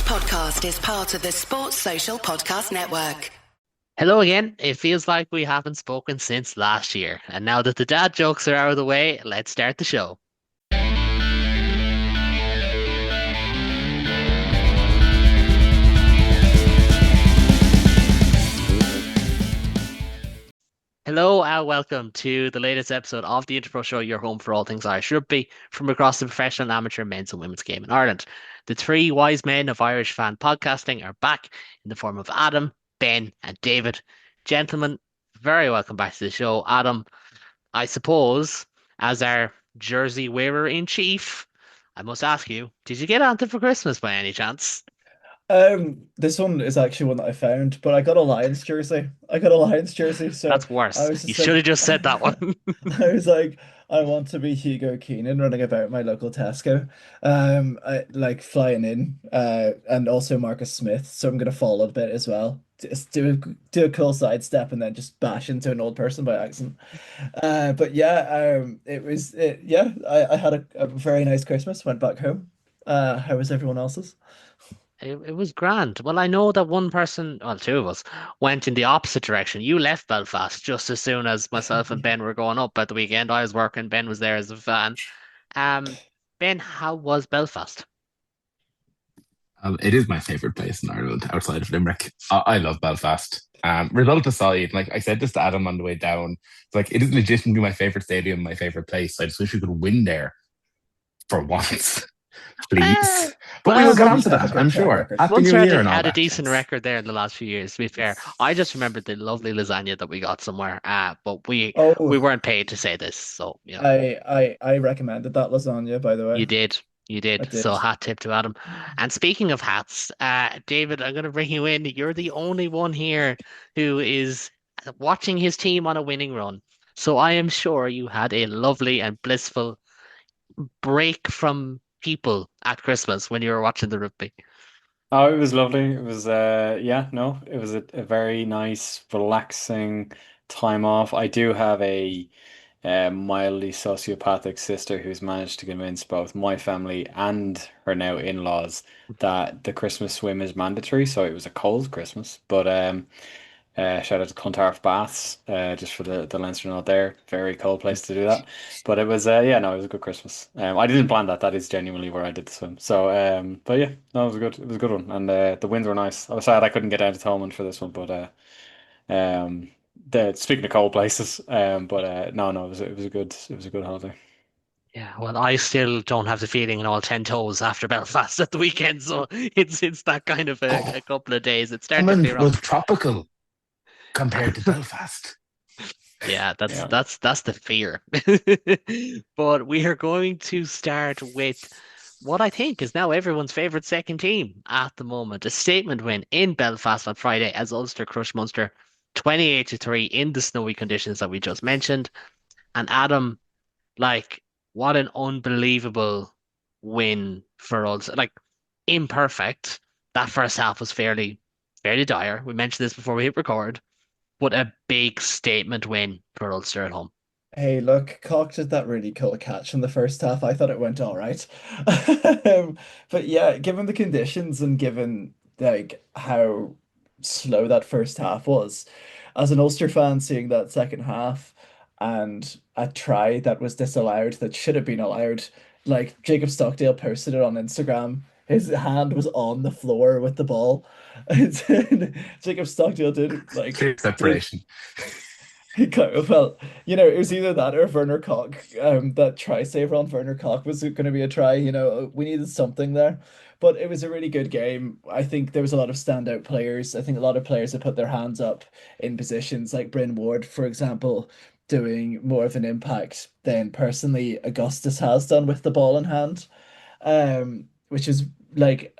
podcast is part of the Sports Social Podcast Network. Hello again. It feels like we haven't spoken since last year. And now that the dad jokes are out of the way, let's start the show. Hello and welcome to the latest episode of the Interpro Show, your home for all things Irish rugby from across the professional and amateur men's and women's game in Ireland. The three wise men of Irish fan podcasting are back in the form of Adam, Ben, and David. Gentlemen, very welcome back to the show. Adam, I suppose, as our jersey wearer in chief, I must ask you, did you get anything for Christmas by any chance? This one is actually one that I found, but I got a Lions jersey. I got a Lions jersey, so That's I worse. was You just should like, have just said that one. I was like, I want to be Hugo Keenan running about my local Tesco, I like flying in, and also Marcus Smith. So I'm gonna fall a bit as well. Just do a cool sidestep and then just bash into an old person by accident. But yeah, yeah, I had a very nice Christmas. Went back home. How was everyone else's? It was grand. Well, I know that one person, well, two of us, went in the opposite direction. You left Belfast just as soon as myself and Ben were going up at the weekend. I was working, Ben was there as a fan. Um, Ben, how was Belfast? It is my favorite place in Ireland outside of Limerick. I love Belfast. Result aside, like I said this to Adam on the way down, it's like it is legitimately my favorite stadium, my favorite place. I just wish we could win there for once, Uh, please. But we will well, get Munster's on to have a that, I'm good track sure. record. Happy New Munster Year and all had a that decent jazz. record there in the last few years, to be fair. I just remembered the lovely lasagna that we got somewhere, but we Oh, weren't paid to say this, so I recommended that lasagna, by the way. you did. You I did. So did. hat tip to Adam. And speaking of hats, David, I'm going to bring you in. You're the only one here who is watching his team on a winning run. So I am sure you had a lovely and blissful break from people at Christmas when you were watching the rugby. Oh, it was lovely. It was yeah, no, it was a very nice, relaxing time off. I do have a mildly sociopathic sister who's managed to convince both my family and her now in-laws that the Christmas swim is mandatory. So it was a cold Christmas, but shout out to Clontarf Baths, just for the Leinster note there. Very cold place to do that. But it was, yeah, no, it was a good Christmas. I didn't plan that. That is genuinely where I did the swim. So, but yeah, no, it was a good, it was a good one. And the winds were nice. I was sad I couldn't get down to Thomond for this one, but um, speaking of cold places, but no, no, it was a good holiday. Yeah, well, I still don't have the feeling in all 10 toes after Belfast at the weekend, so it's that kind of a Oh, couple of days. It's starting to Thomond clear was up. tropical compared to Belfast. Yeah, that's Yeah. that's that's the fear. But we are going to start with what I think is now everyone's favorite second team at the moment. A statement win in Belfast on Friday as Ulster crushed Munster 28-3 in the snowy conditions that we just mentioned. And Adam, like, what an unbelievable win for us. Like, imperfect. That first half was fairly dire. We mentioned this before we hit record, but a big statement win for Ulster at home. Hey, look, Cock did that really cool catch in the first half. I thought it went all right. But yeah, given the conditions and given like how slow that first half was, as an Ulster fan, seeing that second half and a try that was disallowed that should have been allowed, like Jacob Stockdale posted it on Instagram. His hand was on the floor with the ball. Jacob Stockdale Clear did separation. well, it was either that or Werner Koch. That try saver on Werner Koch was going to be a try. We needed something there, but it was a really good game. I think there was a lot of standout players. I think a lot of players have put their hands up in positions like Bryn Ward, for example, doing more of an impact than personally Augustus has done with the ball in hand, which is like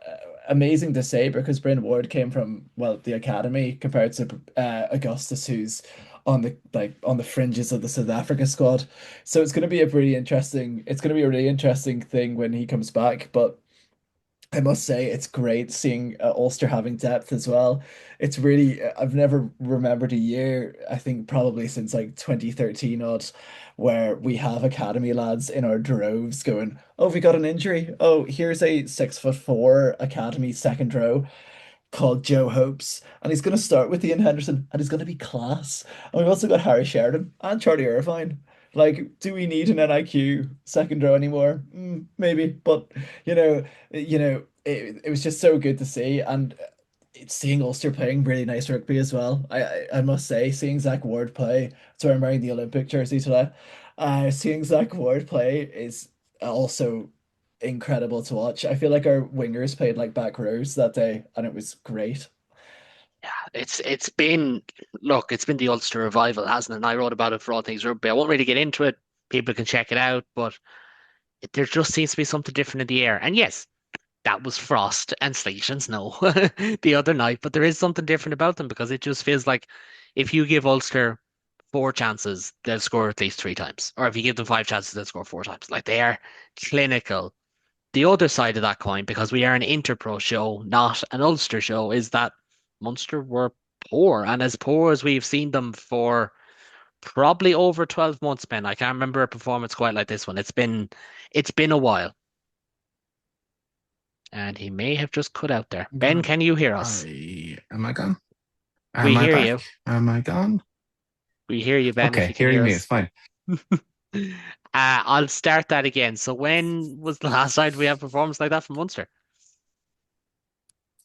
amazing to say because Bryn Ward came from the academy compared to Augustus, who's on the fringes of the South Africa squad. So it's going to be a really interesting thing when he comes back. But I must say it's great seeing Ulster having depth as well. It's really I've never remembered a year, I think probably since like 2013 odd, where we have academy lads in our droves going, oh, we got an injury. Oh, here's a 6'4" academy second row called Joe Hopes, and he's going to start with Ian Henderson, and he's going to be class. And we've also got Harry Sheridan and Charlie Irvine. Like, do we need an NIQ second row anymore? Maybe, but you know, it was just so good to see, and it's seeing Ulster playing really nice rugby as well. I must say, seeing Zach Ward play. So I'm wearing the Olympic jersey today. Seeing Zach Ward play is also incredible to watch. I feel like our wingers played like back rows that day, and it was great. It's been look, it's been the Ulster revival, hasn't it? And I wrote about it for All Things Rugby. I won't really get into it. People can check it out, but there just seems to be something different in the air. And yes, that was frost and sleet and snow the other night, but there is something different about them because it just feels like if you give Ulster four chances, they'll score at least three times. Or if you give them five chances, they'll score four times. Like they are clinical. The other side of that coin, because we are an Interpro show, not an Ulster show, is that Munster were poor, and as poor as we've seen them for probably over 12 months, Ben. I can't remember a performance quite like this one. It's been a while. And he may have just cut out there. Ben, No, can you hear us? am I gone? We Am I hear back? you. Am I gone? We hear you, Ben, if Okay, you can hearing hear me is us. fine. I'll start that again. So when was the last time we had a performance like that from Munster?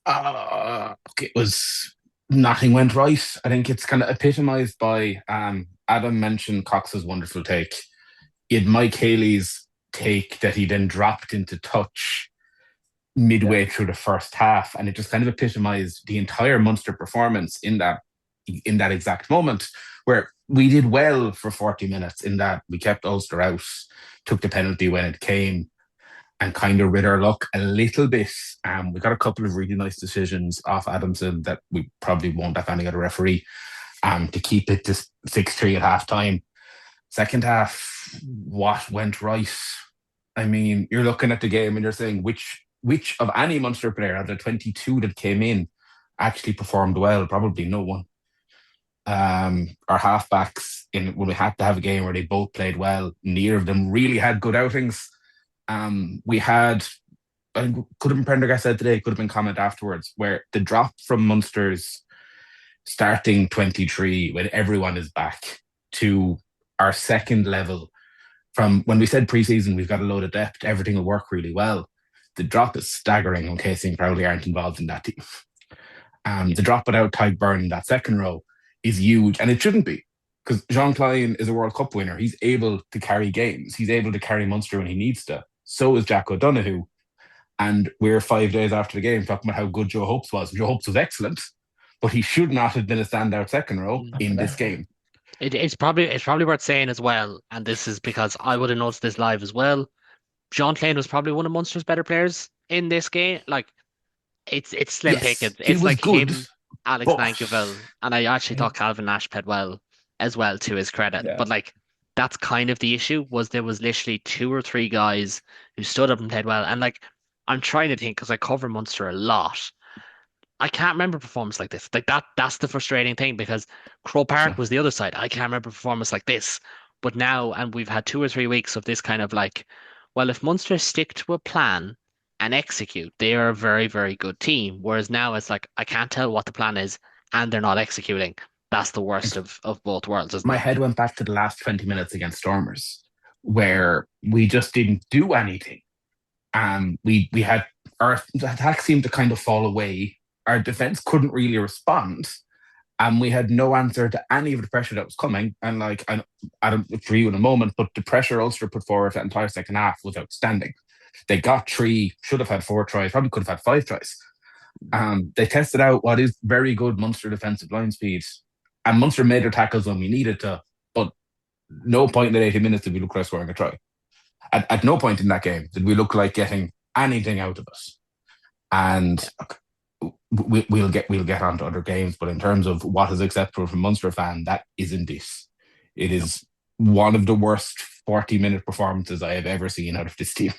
Okay, it was nothing went right. I think it's kind of epitomized by Adam mentioned Cox's wonderful take. He had Mike Haley's take that he then dropped into touch Yeah. midway through the first half, and it just kind of epitomized the entire Munster performance in that exact moment, where we did well for 40 minutes in that we kept Ulster out, took the penalty when it came, and kind of rid our luck a little bit. We got a couple of really nice decisions off Adamson that we probably won't have any other referee to keep it to 6-3 at half time. Second half, what went right? I mean, you're looking at the game and you're saying which of any Munster player out of the 22 that came in actually performed well? Probably no one. Our halfbacks, when we had to have a game where they both played well, neither of them really had good outings. We had, I think, could have been Prendergast said today, could have been comment afterwards, where the drop from Munster's starting 23 when everyone is back to our second level. From when we said preseason, we've got a load of depth, everything will work really well. The drop is staggering when Casey and Crowley aren't involved in that team. The drop without Tyke Byrne in that second row is huge, and it shouldn't be, because Jean Klein is a World Cup winner. He's able to carry games. He's able to carry Munster when he needs to. So is Jack O'Donoghue. And we're 5 days after the game talking about how good Joe Hopes was. Joe Hopes was excellent, but he should not have been a standout second row in this game. It's probably worth saying as well, and this is because I would have noticed this live as well. Jean Klein was probably one of Munster's better players in this game. Like it's slim Yes, pickings. he It's was like good, him, Alex but Nankivell, and I actually Yeah. thought Calvin Nash played well as well, to his credit. Yeah. But like that's kind of the issue, was there was literally two or three guys who stood up and played well. And like I'm trying to think because I cover Munster a lot. I can't remember a performance like this. Like that's the frustrating thing, because Crow Park was the other side. I can't remember a performance like this. But now, and we've had 2 or 3 weeks of this kind of like, well, if Munster stick to a plan and execute, they are a very, very good team. Whereas now it's like I can't tell what the plan is and they're not executing. That's the worst of both worlds, isn't my it? head went back to the last 20 minutes against Stormers, where we just didn't do anything. We had our attack seemed to kind of fall away. Our defense couldn't really respond, and we had no answer to any of the pressure that was coming. And like, I don't agree in a moment, but the pressure Ulster put forward that entire second half was outstanding. They got three, should have had 4 tries, probably could have had 5 tries. They tested out what is very good Munster defensive line speed, and Munster made their tackles when we needed to. But no point in the 80 minutes did we look like scoring a try. At no point in that game did we look like getting anything out of us. And we'll get on to other games, but in terms of what is acceptable from Munster fan, that isn't this. It is one of the worst 40-minute performances I have ever seen out of this team.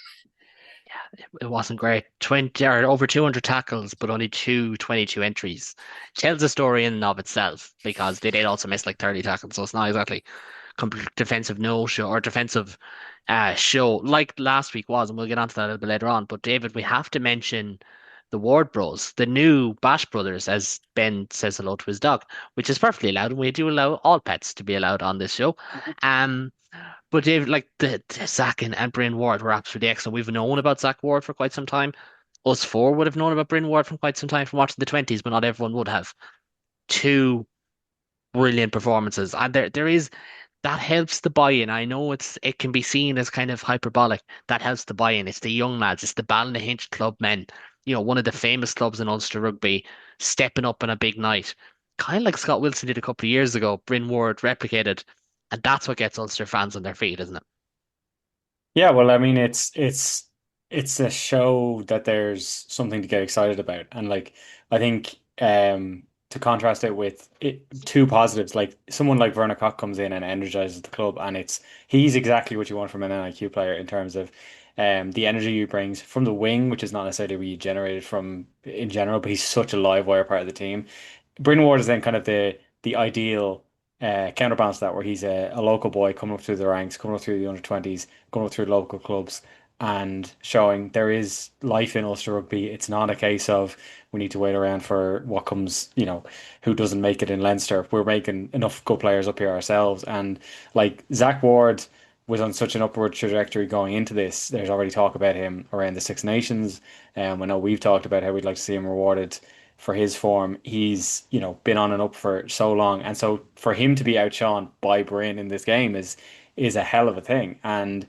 it wasn't great. 20 or over 200 tackles, but only 22 entries. Tells a story in and of itself because they did also miss like 30 tackles, so it's not exactly complete defensive no show or defensive show like last week was, and we'll get onto that a little bit later on. But David, we have to mention the Ward Bros, the new Bash Brothers, as Ben says hello to his dog, which is perfectly allowed, and we do allow all pets to be allowed on this show. Um, but David, like the Zach and Bryn Ward were absolutely excellent. We've known about Zach Ward for quite some time. Us four would have known about Bryn Ward from quite some time from watching the 20s, but not everyone would have. Two brilliant performances. And there is that helps the buy-in. I know it can be seen as kind of hyperbolic. That helps the buy-in. It's the young lads, it's the Ballynahinch club men, one of the famous clubs in Ulster rugby, stepping up on a big night. Kind of like Scott Wilson did a couple of years ago, Bryn Ward replicated, and that's what gets Ulster fans on their feet, isn't it? Yeah, well, I mean, it's a show that there's something to get excited about, and like I think to contrast it with two positives, like someone like Werner Koch comes in and energizes the club, and he's exactly what you want from an NIQ player in terms of the energy he brings from the wing, which is not necessarily what you generated from in general, but he's such a live wire part of the team. Bryn Ward is then kind of the ideal counterbalance to that, where he's a local boy coming up through the ranks, coming up through the under 20s, going up through local clubs, and showing there is life in Ulster rugby. It's not a case of we need to wait around for what comes, who doesn't make it in Leinster. We're making enough good players up here ourselves, and like Zach Ward was on such an upward trajectory going into this. There's already talk about him around the Six Nations. I know we've talked about how we'd like to see him rewarded for his form. He's, been on and up for so long. And so for him to be outshone by Bryn in this game is a hell of a thing. And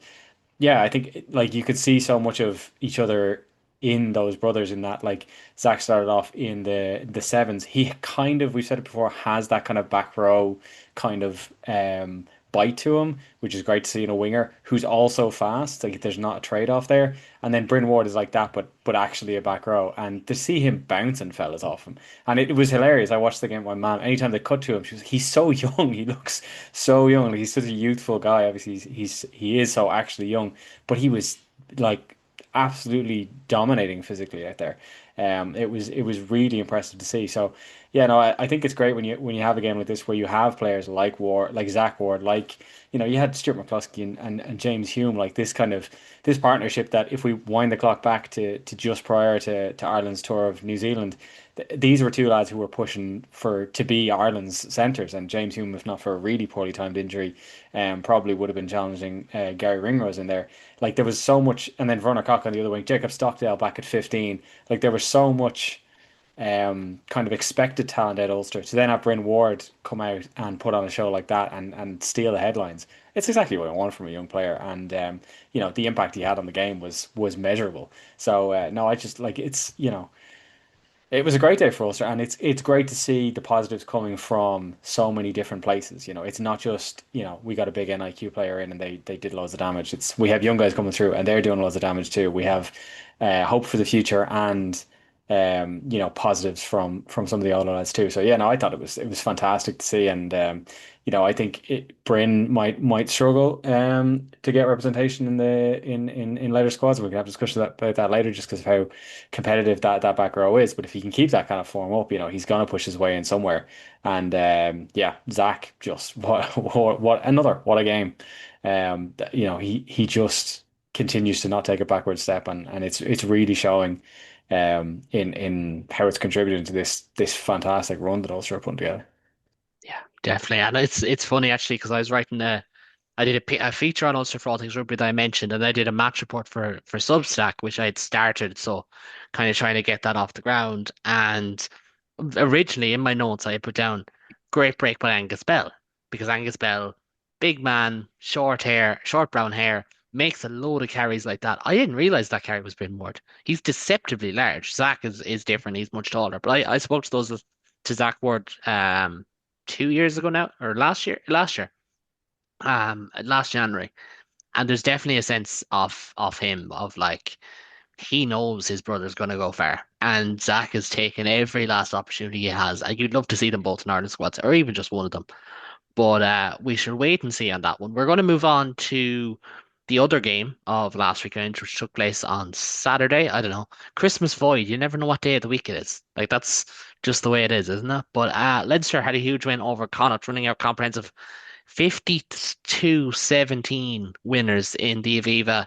yeah, I think like you could see so much of each other in those brothers in that like Zach started off in the sevens. He kind of, we've said it before, has that kind of back row kind of bite to him, which is great to see in a winger who's also fast. Like there's not a trade-off there. And then Bryn Ward is like that, but actually a back row. And to see him bouncing fellas off him. And it was hilarious. I watched the game with my mom. Anytime they cut to him, he's so young. He looks so young. Like, he's such a youthful guy. Obviously, he is so actually young, but he was like absolutely dominating physically out there. It was really impressive to see. So yeah, no, I think it's great when you have a game like this where you have players like Ward, like Zach Ward, like you had Stuart McCluskey and James Hume, like this kind of this partnership that if we wind the clock back to just prior to Ireland's tour of New Zealand, these were two lads who were pushing for to be Ireland's centres, and James Hume, if not for a really poorly timed injury, probably would have been challenging Gary Ringrose in there. Like there was so much, and then Werner Koch on the other wing, Jacob Stockdale back at 15. Like there was so much kind of expected talent at Ulster to then have Bryn Ward come out and put on a show like that and steal the headlines. It's exactly what I want from a young player, and the impact he had on the game was measurable. So no, I just like it was a great day for Ulster, and it's great to see the positives coming from so many different places. It's not just we got a big NIQ player in and they did loads of damage. It's we have young guys coming through and they're doing loads of damage too. We have hope for the future and positives from some of the older lads too. So yeah, no, I thought it was fantastic to see, and I think Bryn might struggle to get representation in later squads. We can have a discussion about that later, just because of how competitive that back row is. But if he can keep that kind of form up, he's gonna push his way in somewhere. And yeah, Zach, just what a game. He just continues to not take a backward step, and it's really showing in how it's contributing to this fantastic run that Ulster are putting together. Yeah, definitely. And it's funny actually because I was writing I did a feature on Ulster for All Things Rugby that I mentioned, and I did a match report for Substack, which I had started, so kind of trying to get that off the ground. And originally in my notes, I had put down great break by Angus Bell because Angus Bell, big man, short hair, short brown hair, makes a load of carries like that. I didn't realize that carry was Bryn Ward. He's deceptively large. Zach is different. He's much taller, but I spoke to those to Zach Ward 2 years ago now, or last January, and there's definitely a sense of him of like he knows his brother's going to go far, and Zach has taken every last opportunity he has. And you'd love to see them both in Ireland squads, or even just one of them. But we should wait and see on that one. We're going to move on to the other game of last weekend, which took place on Saturday. I don't know. Christmas void. You never know what day of the week it is. Like that's just the way it is, isn't it? But Leinster had a huge win over Connacht, running out comprehensive 52-17 winners in the Aviva.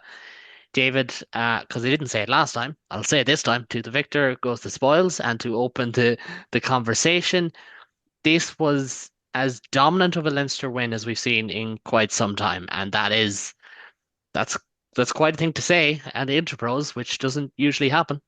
David, because I didn't say it last time, I'll say it this time. To the victor goes the spoils, and to open the conversation, this was as dominant of a Leinster win as we've seen in quite some time, and that's that's quite a thing to say at the Interpros, which doesn't usually happen.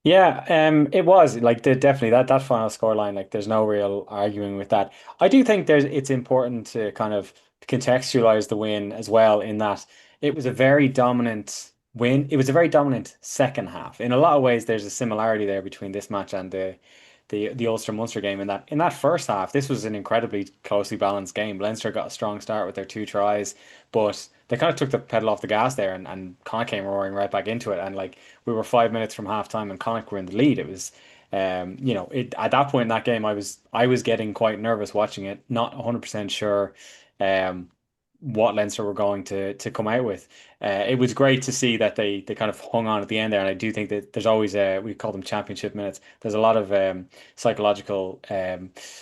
Yeah, it was like definitely that final scoreline. Like, there's no real arguing with that. I do think it's important to kind of contextualize the win as well, in that it was a very dominant win. It was a very dominant second half. In a lot of ways, there's a similarity there between this match and the Ulster Munster game. In that first half, this was an incredibly closely balanced game. Leinster got a strong start with their two tries, but they kind of took the pedal off the gas there, and Connacht came roaring right back into it. And like, we were 5 minutes from half time and Connacht were in the lead. It was, at that point in that game, I was getting quite nervous watching it, not 100% sure, um, what Leinster were going to come out with. It was great to see that they kind of hung on at the end there, and I do think that there's always we call them championship minutes. There's a lot of psychological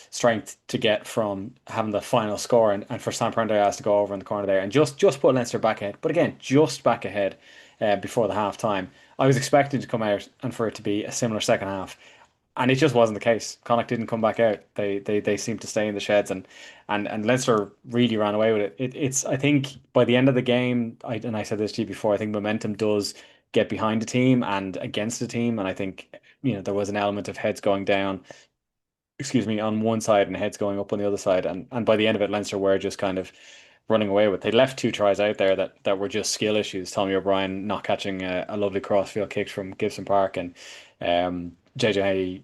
strength to get from having the final score, and for Sam Prendergast to go over in the corner there and just put Leinster back ahead. But again, just back ahead before the half time. I was expecting to come out and for it to be a similar second half. And it just wasn't the case. Connacht didn't come back out. They seemed to stay in the sheds, and Leinster really ran away with it. It's, I think, by the end of the game, I said this to you before, I think momentum does get behind a team and against a team, and I think, there was an element of heads going down, excuse me, on one side and heads going up on the other side, and by the end of it, Leinster were just kind of running away with. They left two tries out there that were just skill issues. Tommy O'Brien not catching a lovely crossfield kick from Gibson Park, and JJ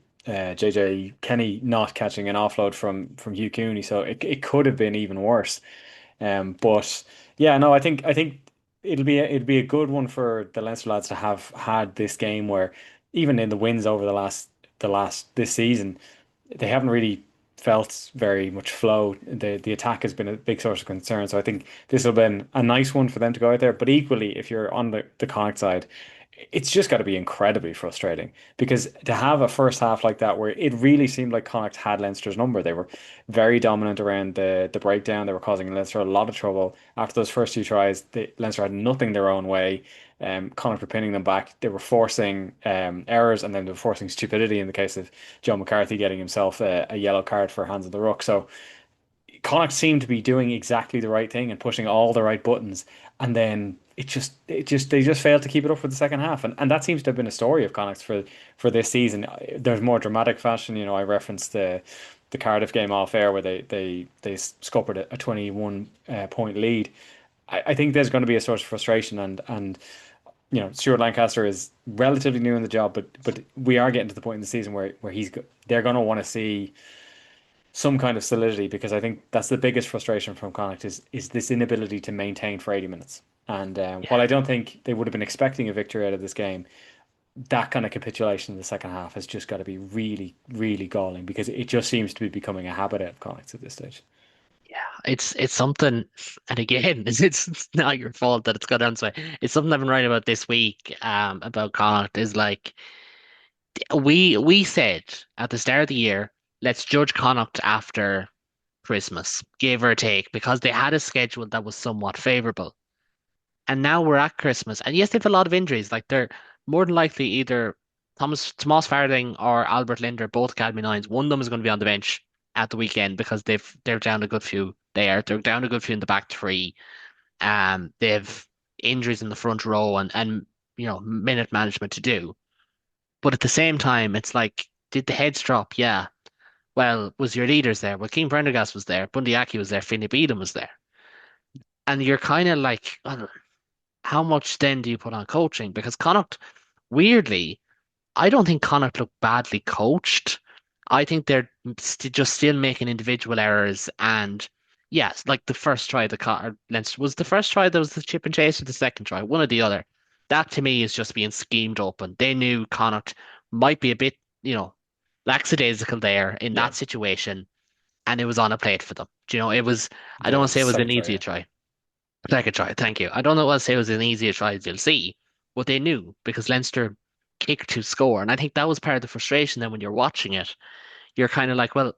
Kenny not catching an offload from Hugh Cooney. So it could have been even worse. But yeah, no, I think it'll be a good one for the Leinster lads to have had this game, where even in the wins over the last this season, they haven't really felt very much flow. The attack has been a big source of concern. So I think this will have been a nice one for them to go out there. But equally, if you're on the Connacht side, it's just got to be incredibly frustrating, because to have a first half like that where it really seemed like Connacht had Leinster's number. They were very dominant around the breakdown. They were causing Leinster a lot of trouble. After those first two tries, Leinster had nothing their own way. Connacht were pinning them back. They were forcing errors, and then they were forcing stupidity, in the case of Joe McCarthy getting himself a yellow card for hands of the ruck. So Connacht seemed to be doing exactly the right thing and pushing all the right buttons, and then they just failed to keep it up for the second half, and that seems to have been a story of Connacht for this season. There's more dramatic fashion. I referenced the Cardiff game off air, where they scuppered a 21 point lead. I think there's going to be a source of frustration, and Stuart Lancaster is relatively new in the job, but we are getting to the point in the season where they're going to want to see some kind of solidity, because I think that's the biggest frustration from Connacht is this inability to maintain for 80 minutes. And while Yeah. I don't think they would have been expecting a victory out of this game, that kind of capitulation in the second half has just got to be really, really galling, because it just seems to be becoming a habit of Connacht at this stage. Yeah, it's something, and again, it's not your fault that it's got down this way. It's something I've been writing about this week, about Connacht, is like we said at the start of the year, let's judge Connacht after Christmas, give or take, because they had a schedule that was somewhat favorable. And now we're at Christmas, and yes, they've a lot of injuries. Like, they're more than likely either Tomas Farding or Albert Linder, both Academy nines. One of them is going to be on the bench at the weekend, because they're down a good few there. They're down a good few in the back three. They've injuries in the front row, and minute management to do. But at the same time, it's like, did the heads drop? Yeah. Well, was your leaders there? Well, Keane Prendergast was there, Bundy Aki was there, Finney Beedham was there. And you're kind of like, well, how much then do you put on coaching? Because Connacht, weirdly, I don't think Connacht look badly coached. I think they're just still making individual errors. And yes, like the first try, Leinster was the first try, that was the chip and chase, or the second try, one or the other. That to me is just being schemed open. They knew Connacht might be a bit, lackadaisical there in Yeah. that situation, and it was on a plate for them. It was, I don't Yeah, want to say it was so an true. easy Yeah. try. Second try, thank you. I don't know what to say it was an easier try as you'll see, but they knew because Leinster kicked to score. And I think that was part of the frustration then when you're watching it. You're kind of like, well,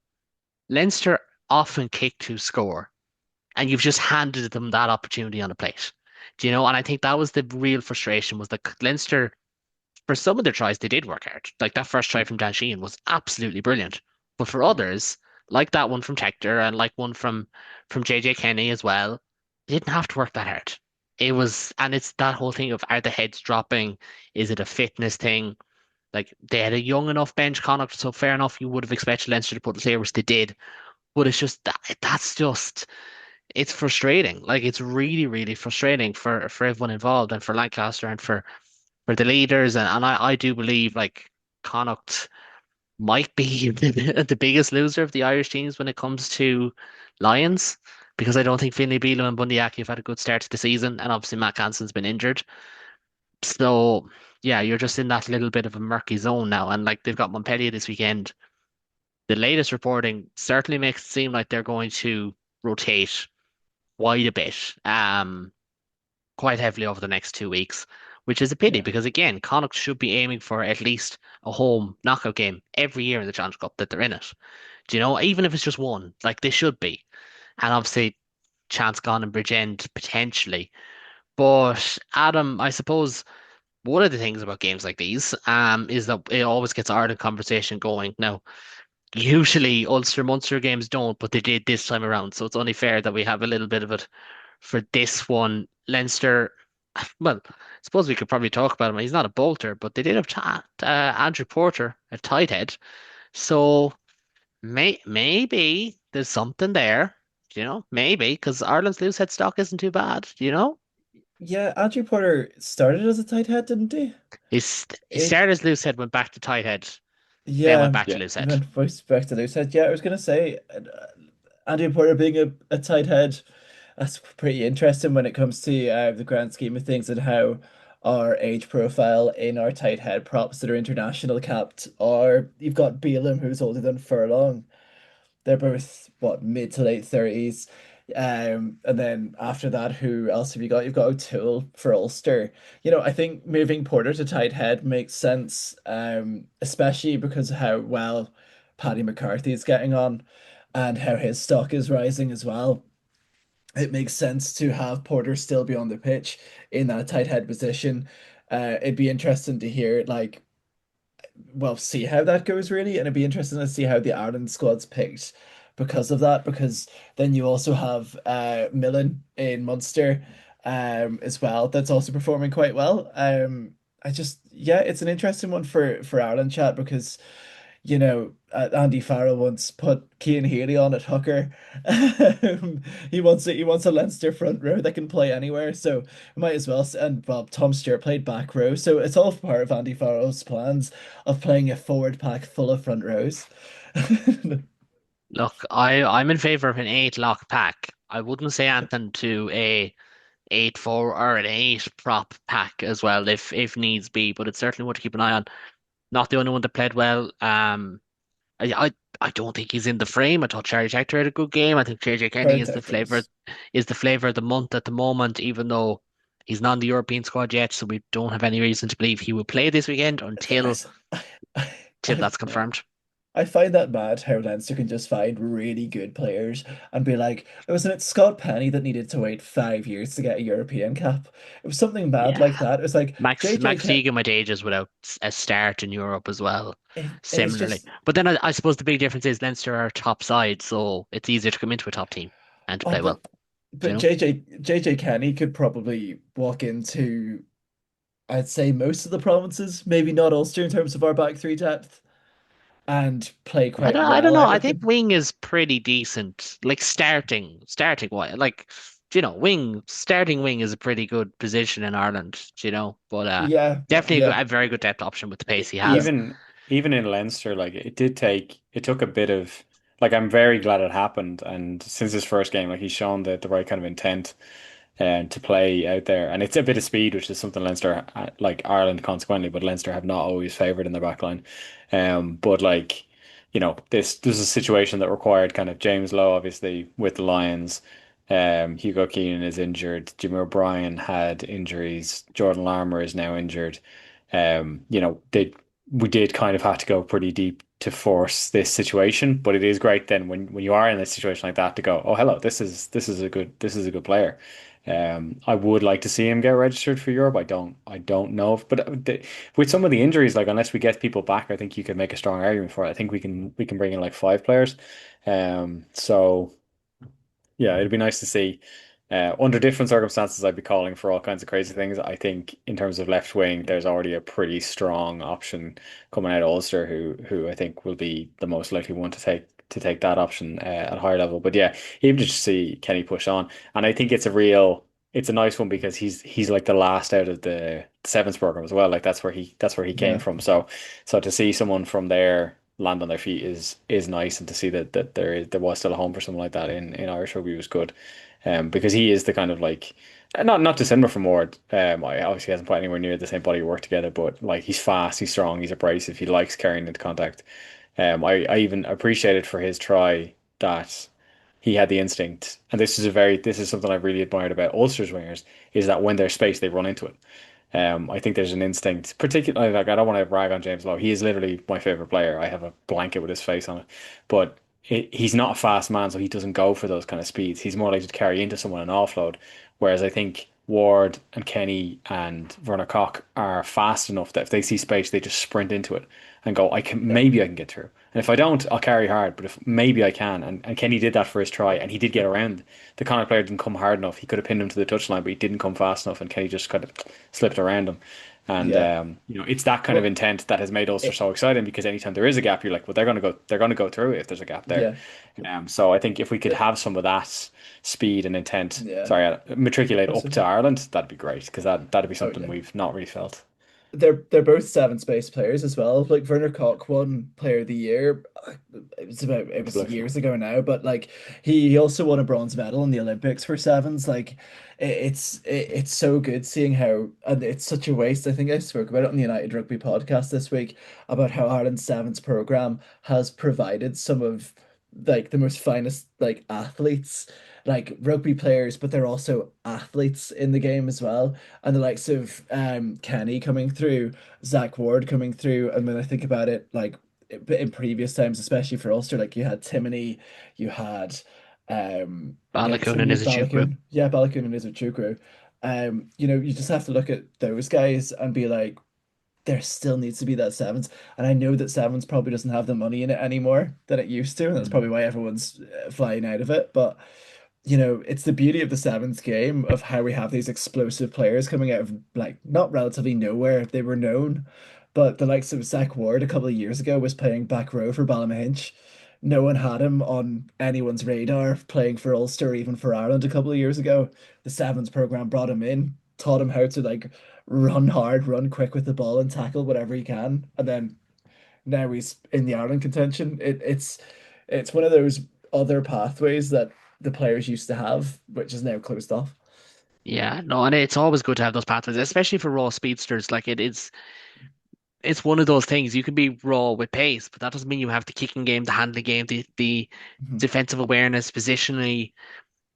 Leinster often kick to score, and you've just handed them that opportunity on a plate. Do you know? And I think that was the real frustration was that Leinster, for some of their tries, they did work hard. Like that first try from Dan Sheehan was absolutely brilliant. But for others, like that one from Tector and like one from JJ Kenny as well, they didn't have to work that hard. It was, and it's that whole thing of are the heads dropping? Is it a fitness thing? Like they had a young enough bench, Connacht, so fair enough. You would have expected Leinster to put the players they did, but it's just that's just it's frustrating. Like it's really, really frustrating for everyone involved and for Lancaster and for the leaders. And I do believe like Connacht might be the biggest loser of the Irish teams when it comes to Lions, because I don't think Finlay Bealham and Bundy Aki have had a good start to the season, and obviously Matt Hansen's been injured. So yeah, you're just in that little bit of a murky zone now. And like they've got Montpellier this weekend. The latest reporting certainly makes it seem like they're going to rotate quite a bit, quite heavily over the next 2 weeks, which is a pity Yeah. because again, Connacht should be aiming for at least a home knockout game every year in the Challenge Cup that they're in it. Do you know, even if it's just one, like they should be. And obviously, chance gone in Bridgend potentially. But Adam, I suppose one of the things about games like these, is that it always gets Ireland conversation going. Now, usually Ulster Munster games don't, but they did this time around, so it's only fair that we have a little bit of it for this one. Leinster, well, I suppose we could probably talk about him. He's not a bolter, but they did have Andrew Porter, a tight head. So maybe there's something there, maybe because Ireland's loose head stock isn't too bad. Yeah, Andrew Porter started as a tight head, didn't he? He It started as loose head, went back to tight head, then went Yeah, back to Yeah. loose he head. went voice back to Luke said, yeah, I was gonna say Andy Porter being a tight head, that's pretty interesting when it comes to the grand scheme of things and how our age profile in our tight head props that are international capped are you've got Bealham who's older than Furlong. They're both what mid to late 30s. And then after that, who else have you got? You've got O'Toole for Ulster. I think moving Porter to tight head makes sense, especially because of how well Paddy McCarthy is getting on and how his stock is rising as well. It makes sense to have Porter still be on the pitch in that tight head position. It'd be interesting to hear like see how that goes really, and it'd be interesting to see how the Ireland squad's picked because of that. Because then you also have Millen in Munster, as well. That's also performing quite well. Yeah, it's an interesting one for Ireland chat because Andy Farrell once put Cian Healy on at hooker. He wants a Leinster front row that can play anywhere, so might as well. And well, Tom Stewart played back row, so it's all part of Andy Farrell's plans of playing a forward pack full of front rows. Look, I'm in favor of an eight lock pack. I wouldn't say anything to a 8-4 or an eight prop pack as well if needs be, but it's certainly one to keep an eye on. Not the only one that played well. I don't think he's in the frame. I thought Charlie Hector had a good game. I think JJ Kenny Very is Texas. the flavor of the month at the moment, even though he's not in the European squad yet, so we don't have any reason to believe he will play this weekend until till I, that's confirmed. I find that mad how Leinster can just find really good players and be like, wasn't it Scott Penny that needed to wait 5 years to get a European cap? It was something mad Yeah. like that. It was like JJ Max Ke Egan might ages without a start in Europe as well, it's similarly. just But then I suppose the big difference is Leinster are top side, so it's easier to come into a top team and to oh, play well. Do you but know? JJ Kenny could probably walk into I'd say most of the provinces, maybe not Ulster in terms of our back three depth, and play quite I don't well know. out I of think them. wing is pretty decent. Like starting wise, like starting wing is a pretty good position in Ireland. But Yeah, definitely yeah, a very good depth option with the pace he yeah. has. Even in Leinster, like it took a bit of like I'm very glad it happened. And since his first game, like he's shown the right kind of intent and to play out there. And it's a bit of speed, which is something Leinster, like Ireland consequently, but Leinster have not always favoured in their back line. But like, this is a situation that required kind of James Lowe, obviously, with the Lions. Hugo Keenan is injured. Jimmy O'Brien had injuries. Jordan Larmer is now injured. We did kind of have to go pretty deep to force this situation, but it is great then when you are in a situation like that to go, oh hello, this is a good player. I would like to see him get registered for Europe. I don't know with some of the injuries, like unless we get people back, I think you can make a strong argument for it. I think we can bring in like five players. So. Yeah, it'd be nice to see. Under different circumstances, I'd be calling for all kinds of crazy things. I think in terms of left wing, there's already a pretty strong option coming out of Ulster, who I think will be the most likely one to take that option at a higher level. But yeah, even just to see Kenny push on, and I think it's a nice one because he's like the last out of the sevens program as well. Like that's where he came Yeah. from. So to see someone from there land on their feet is nice, and to see that there was still a home for someone like that in Irish rugby was good, because he is the kind of like not dissimilar from Ward. I obviously hasn't put anywhere near the same body of work together, but like he's fast, he's strong, he's abrasive, he likes carrying into contact. I even appreciated for his try that he had the instinct, and this is something I've really admired about Ulster's wingers, is that when there's space they run into it. I think there's an instinct, particularly like I don't want to brag on James Lowe. He is literally my favorite player. I have a blanket with his face on it, but he's not a fast man, so he doesn't go for those kind of speeds. He's more likely to carry into someone and offload. Whereas I think Ward and Kenny and Werner Koch are fast enough that if they see space, they just sprint into it and go, Yeah. maybe I can get through. And if I don't, I'll carry hard. But if maybe I can, and Kenny did that for his try, and he did get around. The Connacht player didn't come hard enough. He could have pinned him to the touchline, but he didn't come fast enough, and Kenny just kind of slipped around him. And Yeah. it's that kind of Well, intent that has made Ulster it, so exciting, because anytime there is a gap, you're like, well, they're gonna go through it if there's a gap there. yeah. So I think if we could The, have some of that speed and intent, yeah. sorry, matriculate That's up to okay. Ireland, that'd be great, because that'd be Oh something yeah. we've not really felt. They're both seven space players as well. Like Werner Koch won Player of the Year. It was Unbelievable. years ago now, but like he also won a bronze medal in the Olympics for sevens. Like it's so good seeing how, and it's such a waste. I think I spoke about it on the United Rugby podcast this week about how Ireland's sevens program has provided some of like the most finest like athletes, like rugby players, but they're also athletes in the game as well, and the likes of Kenny coming through, Zach Ward coming through, and when I think about it, like in previous times, especially for Ulster, like you had Timony, you had Balakoon and Timony Izuchukwu. Balakoon, yeah, Balakoon and Izuchukwu. You just have to look at those guys and be like, there still needs to be that sevens, and I know that sevens probably doesn't have the money in it anymore that it used to, and that's Mm. probably why everyone's flying out of it, but it's the beauty of the sevens game of how we have these explosive players coming out of like not relatively nowhere. They were known, but the likes of Zach Ward a couple of years ago was playing back row for Ballymahoney. No one had him on anyone's radar playing for Ulster, even for Ireland a couple of years ago. The sevens program brought him in, taught him how to like run hard, run quick with the ball, and tackle whatever he can. And then now he's in the Ireland contention. It's one of those other pathways that the players used to have, which is now closed off. Yeah, no, and it's always good to have those pathways, especially for raw speedsters. Like it's one of those things. You can be raw with pace, but that doesn't mean you have the kicking game, the handling game, the Mhm. defensive awareness, positionally,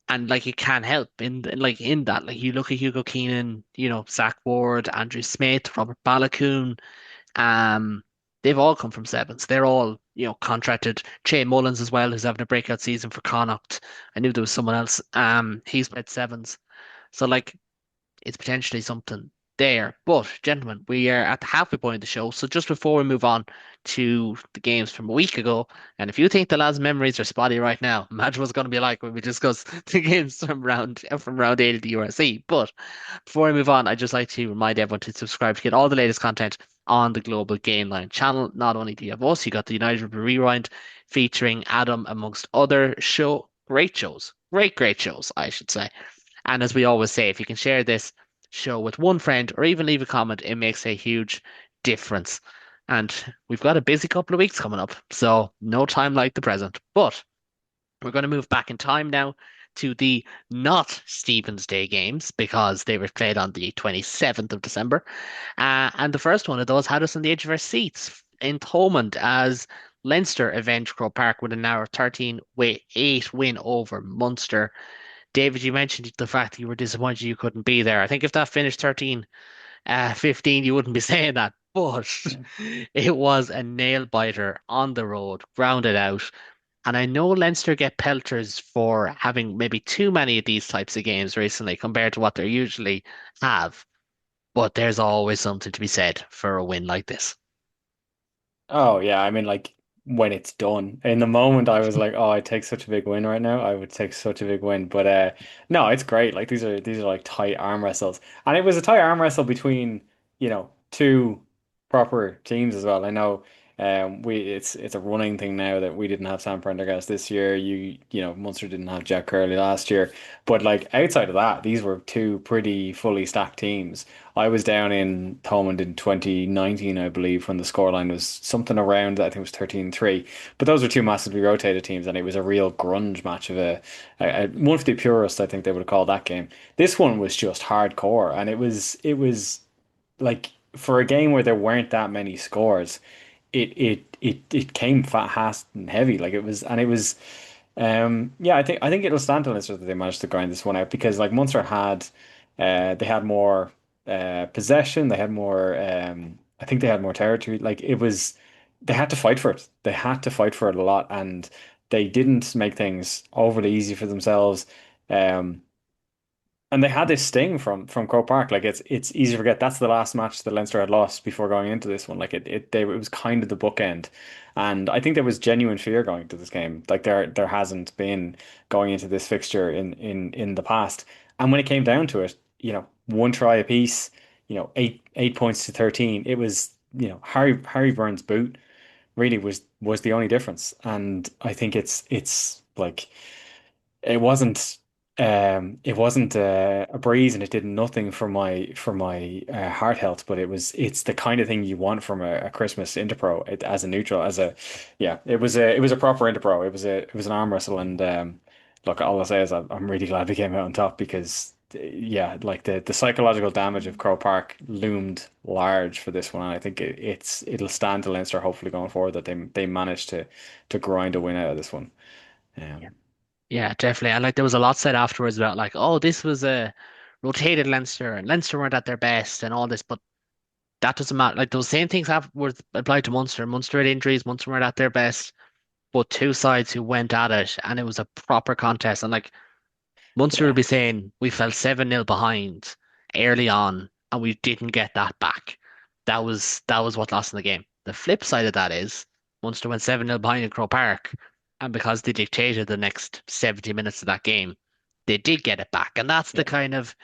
and like it can help in that. Like you look at Hugo Keenan, Zach Ward, Andrew Smith, Robert Balakoon. Um, they've all come from sevens. They're all, contracted. Che Mullins as well, who's having a breakout season for Connacht. I knew there was someone else. He's played sevens. So like it's potentially something there. But gentlemen, we are at the halfway point of the show. So just before we move on to the games from a week ago, and if you think the lads' memories are spotty right now, imagine what it's going to be like when we discuss the games from round eight of the URC. But before I move on, I'd just like to remind everyone to subscribe to get all the latest content on the Global Game Line channel. Not only do you have us, you got the United Rugby Rewind featuring Adam amongst other great shows, great shows, I should say. And as we always say, if you can share this show with one friend or even leave a comment, it makes a huge difference. And we've got a busy couple of weeks coming up, so no time like the present. But we're going to move back in time now to the not Stephen's Day games because they were played on the 27th of December. And the first one of those had us on the edge of our seats in Thomond as Leinster avenged Croke Park with a now 13-8 win over Munster. David, you mentioned the fact that you were disappointed you couldn't be there. I think if that finished 13-15, you wouldn't be saying that. But Yeah. it was a nail biter on the road, grounded out. And I know Leinster get pelters for having maybe too many of these types of games recently compared to what they usually have. But there's always something to be said for a win like this. Oh yeah, I mean like when it's done. In the moment I was like, oh, I take such a big win right now. I would take such a big win. But no, it's great. Like these are like tight arm wrestles. And it was a tight arm wrestle between, two proper teams as well. I know it's a running thing now that we didn't have Sam Prendergast this year. Munster didn't have Jack Curley last year. But like outside of that, these were two pretty fully stacked teams. I was down in Thomond in 2019, I believe, when the scoreline was something around, I think it was 13-3. But those were two massively rotated teams, and it was a real grunge match of one for the purists, I think they would have called that game. This one was just hardcore, and it was like for a game where there weren't that many scores, it came fast and heavy. Like it was yeah, I think it'll stand to Leinster that they managed to grind this one out because like Munster they had more possession, they had more I think they had more territory. Like it was they had to fight for it. They had to fight for it a lot and they didn't make things overly easy for themselves. Um and they had this sting from Croke Park. Like it's easy to forget that's the last match that Leinster had lost before going into this one. Like it was kind of the bookend, and I think there was genuine fear going into this game. Like there hasn't been going into this fixture in the past. And when it came down to it, one try apiece, 8 points to 13. It was Harry Byrne's boot really was the only difference, and I think it's like. It wasn't a breeze and it did nothing for my heart health, but it's the kind of thing you want from a Christmas Interpro as a neutral, yeah, it was a proper Interpro. It was an arm wrestle, and look, all I'll say is I'm really glad we came out on top because yeah, like the psychological damage of Crow Park loomed large for this one, and I think it'll stand to Leinster hopefully going forward that they managed to grind a win out of this one. Yeah, Um, yeah, definitely. And like there was a lot said afterwards about like, oh, this was a rotated Leinster and Leinster weren't at their best and all this, but that doesn't matter. Like those same things were applied to Munster. Munster had injuries, Munster weren't at their best, but two sides who went at it and it was a proper contest. And like Munster will yeah, be saying we fell 7-0 behind early on and we didn't get that back. That was what lost in the game. The flip side of that is Munster went 7-0 behind in Croke Park, and because they dictated the next 70 minutes of that game, they did get it back. And that's the yeah, kind of,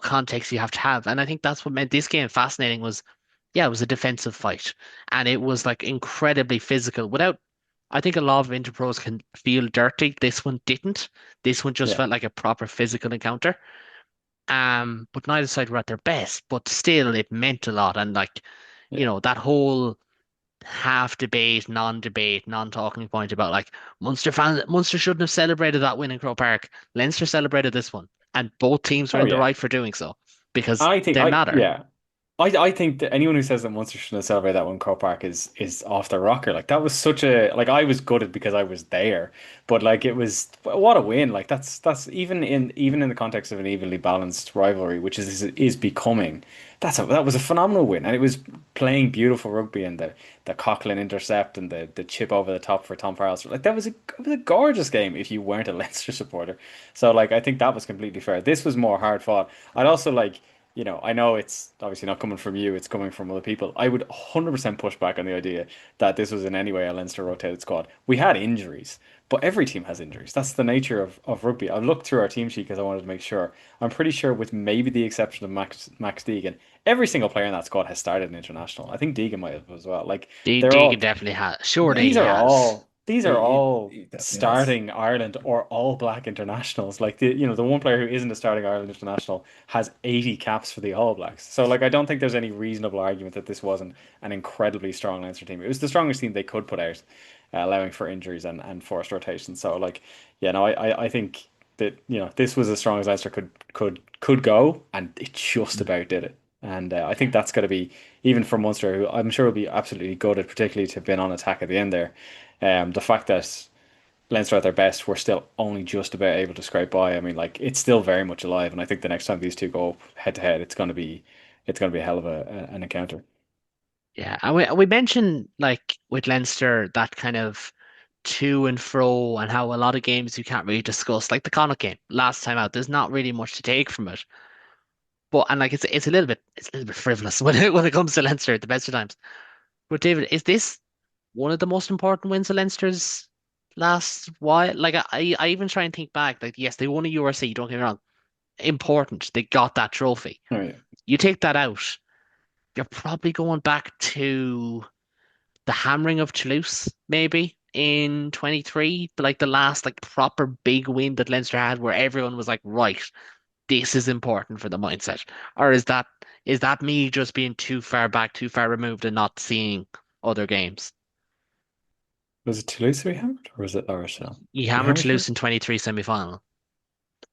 context you have to have. And I think that's what made this game fascinating was yeah, it was a defensive fight. And it was like incredibly physical without I think a lot of Interpros can feel dirty. This one didn't. This one just yeah. felt like a proper physical encounter. But neither side were at their best, but still it meant a lot. And like, Yeah. that whole half debate, non-debate, non-talking point about like Munster shouldn't have celebrated that win in Croke Park. Leinster celebrated this one. And both teams were Oh in the yeah. right for doing so because I think they I matter. yeah. I think that anyone who says that Munster shouldn't celebrate that one Croke Park is off their rocker. Like that was such a like I was gutted because I was there, but like it was what a win. Like that's even in the context of an evenly balanced rivalry, which is becoming. That was a phenomenal win, and it was playing beautiful rugby and the Coughlin intercept and the chip over the top for Tom Farrell. Like it was a gorgeous game if you weren't a Leinster supporter. So like I think that was completely fair. This was more hard fought. I'd also like. I know it's obviously not coming from you, it's coming from other people. I would 100% push back on the idea that this was in any way a Leinster rotated squad. We had injuries, but every team has injuries. That's the nature of rugby. I looked through our team sheet because I wanted to make sure. I'm pretty sure, with maybe the exception of Max Deegan, every single player in that squad has started an international. I think Deegan might have as well. Like they're Deegan all definitely has. Surely Yeah, these he are has. all these are he, all he definitely has. starting Ireland or all black internationals. Like the one player who isn't a starting Ireland international has 80 caps for the All Blacks. So like I don't think there's any reasonable argument that this wasn't an incredibly strong Leinster team. It was the strongest team they could put out, allowing for injuries and forced rotation. So like yeah, no, I think that this was as strong as Leinster could go, and it just about did it. And I think that's got to be even for Munster, who I'm sure will be absolutely gutted, particularly to have been on attack at the end there. The fact that Leinster at their best were still only just about able to scrape by. I mean, like it's still very much alive, and I think the next time these two go head to head, it's going to be a hell of an encounter. Yeah, and we mentioned like with Leinster that kind of to and fro and how a lot of games you can't really discuss, like the Connacht game last time out. There's not really much to take from it. But and like it's a little bit frivolous when it comes to Leinster at the best of times. But David, is this one of the most important wins of Leinster's last while? Like I even try and think back, like yes, they won a URC, don't get me wrong. Important. They got that trophy. Oh yeah. You take that out, you're probably going back to the hammering of Toulouse, maybe in 23, like the last like proper big win that Leinster had where everyone was like, right, this is important for the mindset. Or is that me just being too far back, too far removed and not seeing other games? Was it Toulouse we hammered, or was it La Rochelle? You We hammered hammered her? Toulouse in 23 semi-final.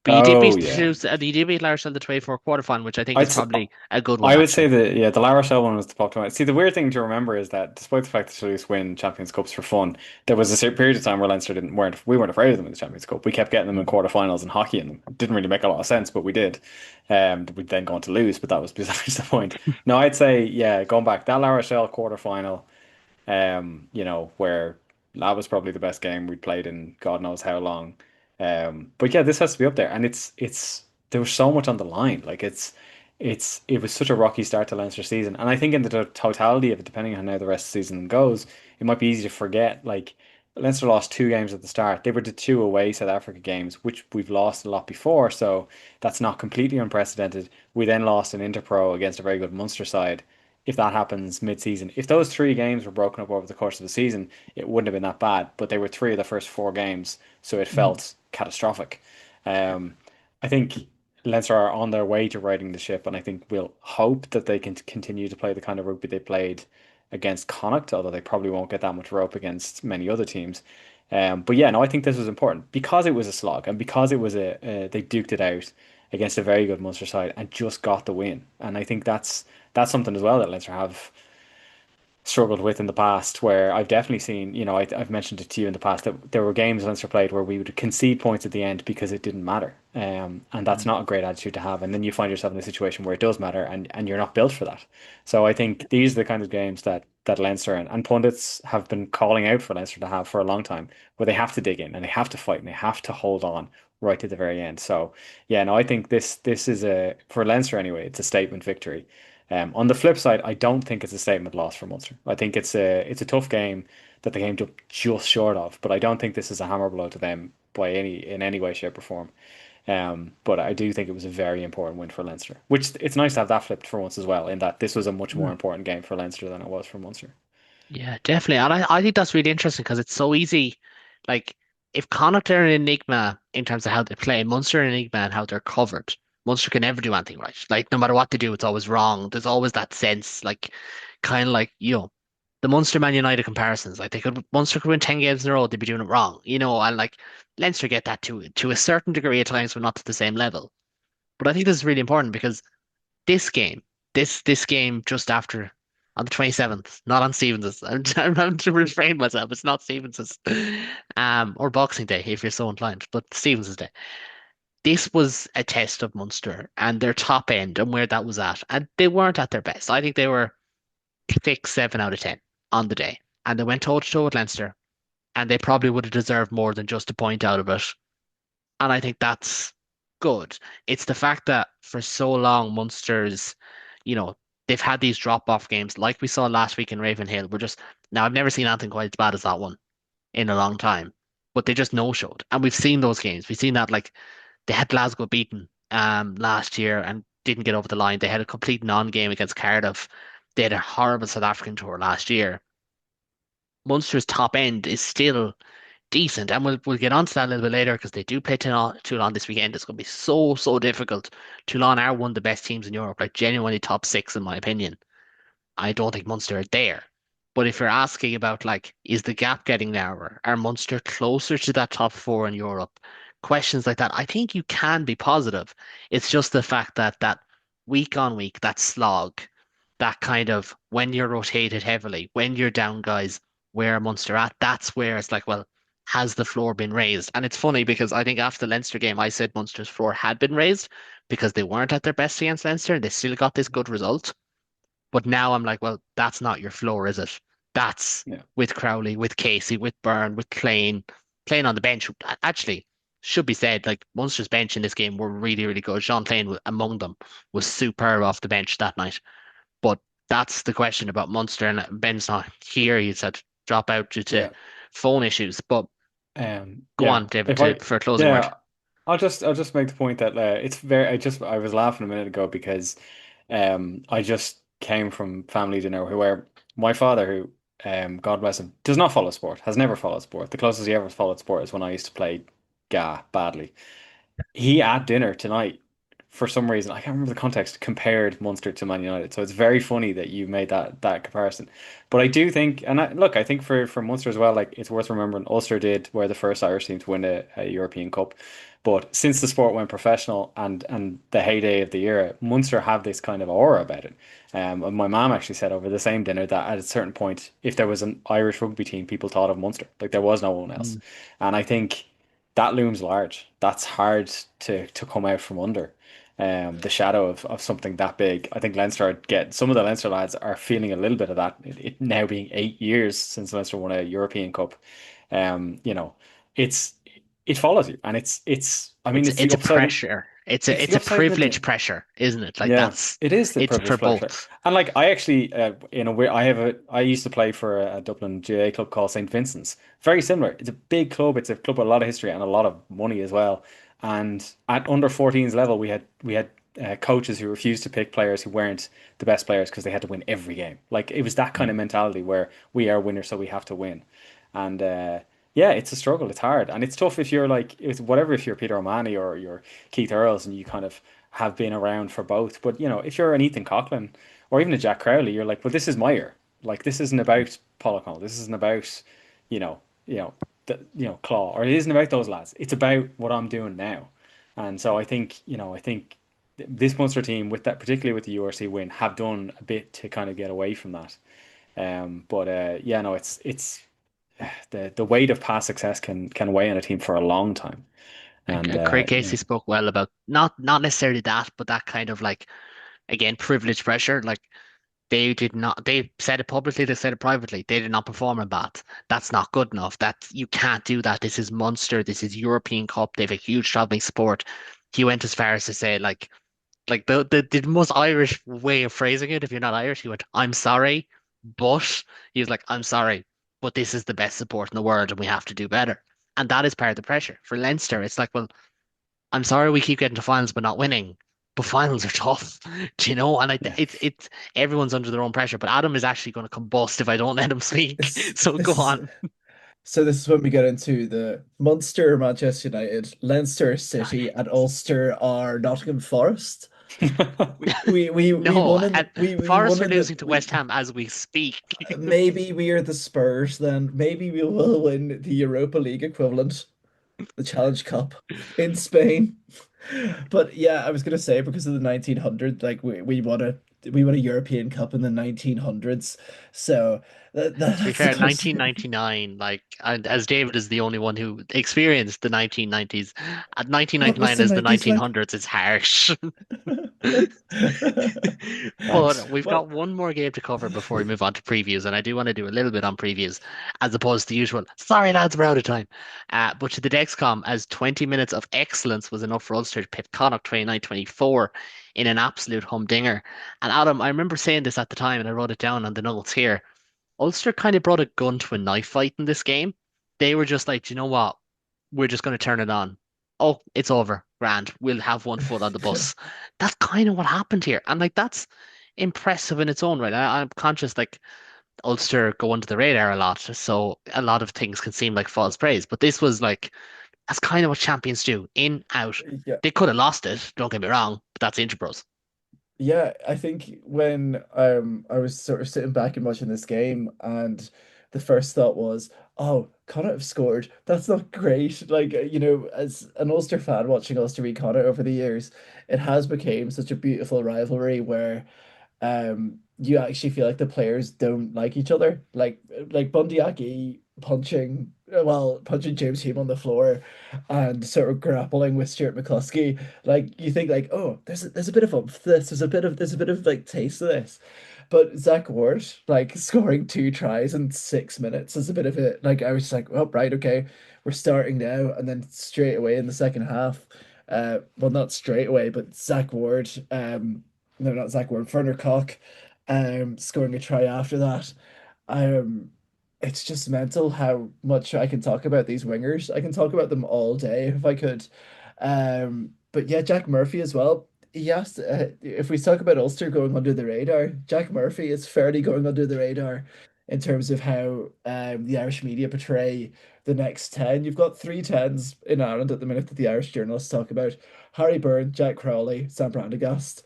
But you did Oh beat yeah. Toulouse, you did beat Larson in the 24 quarterfinal, which I think I'd is s- probably a good one, I would say actually. that yeah, the La Rochelle one was the pop to mind. See, the weird thing to remember is that despite the fact that Toulouse win Champions Cups for fun, there was a certain period of time where Leinster didn't weren't we weren't afraid of them in the Champions Cup. We kept getting them in Mhm. quarterfinals and hockey in them. It didn't really make a lot of sense, but we did. We'd then go on to lose, but that was besides the point. No, I'd say yeah, going back that La Rochelle quarterfinal. Where that was probably the best game we played in God knows how long. But yeah, this has to be up there, and it's there was so much on the line. Like it was such a rocky start to Leinster season, and I think in the totality of it, depending on how the rest of the season goes, it might be easy to forget. Like Leinster lost two games at the start. They were the two away South Africa games, which we've lost a lot before, so that's not completely unprecedented. We then lost an Interpro against a very good Munster side if that happens mid-season. If those three games were broken up over the course of the season, it wouldn't have been that bad. But they were three of the first four games, so it Mhm. felt catastrophic. Um, I think Leinster are on their way to righting the ship, and I think we'll hope that they can continue to play the kind of rugby they played against Connacht, although they probably won't get that much rope against many other teams. But yeah, no, I think this was important because it was a slog and because it was they duked it out against a very good Munster side and just got the win. And I think that's something as well that Leinster have struggled with in the past, where I've definitely seen, I've mentioned it to you in the past that there were games Leinster played where we would concede points at the end because it didn't matter. And that's Mhm. not a great attitude to have. And then you find yourself in a situation where it does matter and you're not built for that. So I think these are the kind of games that Leinster and pundits have been calling out for Leinster to have for a long time, where they have to dig in and they have to fight and they have to hold on right to the very end. So yeah, no, I think this is a for Leinster anyway, it's a statement victory. On the flip side, I don't think it's a statement loss for Munster. I think it's a tough game that they came up just short of, but I don't think this is a hammer blow to them in any way, shape, or form. But I do think it was a very important win for Leinster, which it's nice to have that flipped for once as well, in that this was a much more Mhm. important game for Leinster than it was for Munster. Yeah, definitely. And I think that's really interesting because it's so easy. Like, if Connacht are an enigma in terms of how they play, Munster are an enigma and how they're covered. Munster can never do anything right. Like, no matter what they do, it's always wrong. There's always that sense, like, kind of like, the Munster Man United comparisons. Like, Munster could win 10 games in a row, they'd be doing it wrong, and like, Leinster get that to a certain degree at times, but not to the same level. But I think this is really important because this game, this game just after on the 27th, not on Stevens's. I'm trying to refrain myself. It's not Stevens's, or Boxing Day if you're so inclined, but Stevens's Day. This was a test of Munster and their top end and where that was at, and they weren't at their best. I think they were 6, 7 out of 10 on the day, and they went toe to toe with Leinster, and they probably would have deserved more than just a point out of it. And I think that's good. It's the fact that for so long, Munster's, you know, they've had these drop off games like we saw last week in Ravenhill. Now I've never seen anything quite as bad as that one in a long time, but they just no showed. And we've seen those games. We've seen that like they had Glasgow beaten last year and didn't get over the line. They had a complete non-game against Cardiff. They had a horrible South African tour last year. Munster's top end is still decent, and we'll get onto that a little bit later because they do play Toulon this weekend. It's going to be so difficult. Toulon are one of the best teams in Europe, like genuinely top six in my opinion. I don't think Munster are there. But if you're asking about like, is the gap getting narrower? Are Munster closer to that top four in Europe? Questions like that. I think you can be positive. It's just the fact that week on week, that slog, that kind of when you're rotated heavily, when you're down guys, where are Munster at? That's where it's like, well, has the floor been raised? And it's funny because I think after the Leinster game, I said Munster's floor had been raised because they weren't at their best against Leinster and they still got this good result. But now I'm like, well, that's not your floor, is it? That's Yeah. with Crowley, with Casey, with Byrne, with Klein, playing on the bench. Actually, should be said, like Munster's bench in this game were really, really good. Sean Klein among them was superb off the bench that night. But that's the question about Munster, and Ben's not here. He said drop out due to Yeah. phone issues. But go Yeah. on, David, If I for a closing word. yeah, I'll just make the point that it's very I was laughing a minute ago because I just came from family dinner where my father, who God bless him, does not follow sport, has never followed sport. The closest he ever followed sport is when I used to play GA badly. He at dinner tonight, for some reason, I can't remember the context, compared Munster to Man United. So it's very funny that you made that comparison. But I do think, and look, I think for Munster as well, like it's worth remembering Ulster did were the first Irish team to win a European Cup. But since the sport went professional and the heyday of the era, Munster have this kind of aura about it. And my mom actually said over the same dinner that at a certain point, if there was an Irish rugby team, people thought of Munster. Like there was no one else. Mm. And I think that looms large. That's hard to come out from under. The shadow of something that big. I think Leinster get some of the Leinster lads are feeling a little bit of that. It now being 8 years since Leinster won a European Cup. You know, it's it follows you, and it's. I mean, It's it's the it's a upside. pressure. It's the It's a upside and privilege the pressure, isn't it? Like yeah, that's it is the it's for privilege pleasure. both. And like I actually in a way I used to play for a Dublin GA club called St. Vincent's. Very similar. It's a big club. It's a club with a lot of history and a lot of money as well. And at under 14s level, we had coaches who refused to pick players who weren't the best players because they had to win every game. Like it was that kind of mentality where we are winners, so we have to win. And yeah, it's a struggle. It's hard, and it's tough if you're like it's whatever if you're Peter O'Mahony or you're Keith Earls and you kind of have been around for both. But if you're an Ethan Coughlin or even a Jack Crowley, you're like, well, this is my year. Like this isn't about Paul O'Connell. This isn't about you know Claw, or it isn't about those lads. It's about what I'm doing now. And so I think this Munster team with that, particularly with the URC win, have done a bit to kind of get away from that. But yeah, no, it's the weight of past success can weigh on a team for a long time. And Craig Casey spoke well about not necessarily that, but that kind of like again privilege pressure. Like they did not. They said it publicly. They said it privately. They did not perform in that. That's not good enough. That you can't do that. This is Munster. This is European Cup. They have a huge traveling sport. He went as far as to say like the most Irish way of phrasing it. If you're not Irish, he went, "I'm sorry," but he was like, "I'm sorry, but this is the best support in the world, and we have to do better." And that is part of the pressure for Leinster. It's like, well, I'm sorry we keep getting to finals but not winning. But finals are tough, do you know? And yeah. it's everyone's under their own pressure. But Adam is actually going to combust if I don't let him speak. This So go this is on. so this is when we get into the Munster, Manchester United, Leinster City, and Ulster are Nottingham Forest. We No, won in and we won Forest are in the losing to we West Ham as we speak. maybe we are the Spurs then. Maybe we will win the Europa League equivalent, the Challenge Cup in Spain. But yeah, I was gonna say because of the 1900, like we won a European Cup in the 1900s. So To be that's the fair, closest. 1999, like, and as David is the only one who experienced the 1990s, at What was 1999 the as the 90s like? 1900s, it's harsh. Thanks. But we've Well, got one more game to cover before we move on to previews, and I do want to do a little bit on previews as opposed to the usual. Sorry, lads, we're out of time. But to the Dexcom, as 20 minutes of excellence was enough for Ulster to pip Connacht 29-24 in an absolute humdinger. And Adam, I remember saying this at the time, and I wrote it down on the notes here. Ulster kind of brought a gun to a knife fight in this game. They were just like, "Do you know what? We're just going to turn it on. Oh, it's over. Grand. We'll have one foot on the bus." That's kind of what happened here. And like that's impressive in its own right. I'm conscious like Ulster go under the radar a lot, so a lot of things can seem like false praise. But this was like that's kind of what champions do. In, out. yeah, They could have lost it, don't get me wrong, but that's Interpros. yeah, I think when I was sort of sitting back and watching this game, and the first thought was, "Oh, Connacht have scored. That's not great." Like as an Ulster fan watching Ulster v Connacht over the years, it has become such a beautiful rivalry where you actually feel like the players don't like each other. Like Bundyaki punching James Hume on the floor and sort of grappling with Stuart McCluskey. Like you think like, oh, there's a bit of oomph to this, there's a bit of like taste of this. But Zach Ward, like scoring two tries in 6 minutes is a bit of it. Like I was just like, oh right, okay, we're starting now, and then straight away in the second half, well not straight away, but Zach Ward, no not Zach Ward, Werner Koch, scoring a try after that. Um, it's just mental how much I can talk about these wingers. I can talk about them all day if I could. But yeah, Jack Murphy as well. Yes, if we talk about Ulster going under the radar, Jack Murphy is fairly going under the radar in terms of how the Irish media portray the next 10. You've got three tens in Ireland at the minute that the Irish journalists talk about. Harry Byrne, Jack Crowley, Sam Prendergast.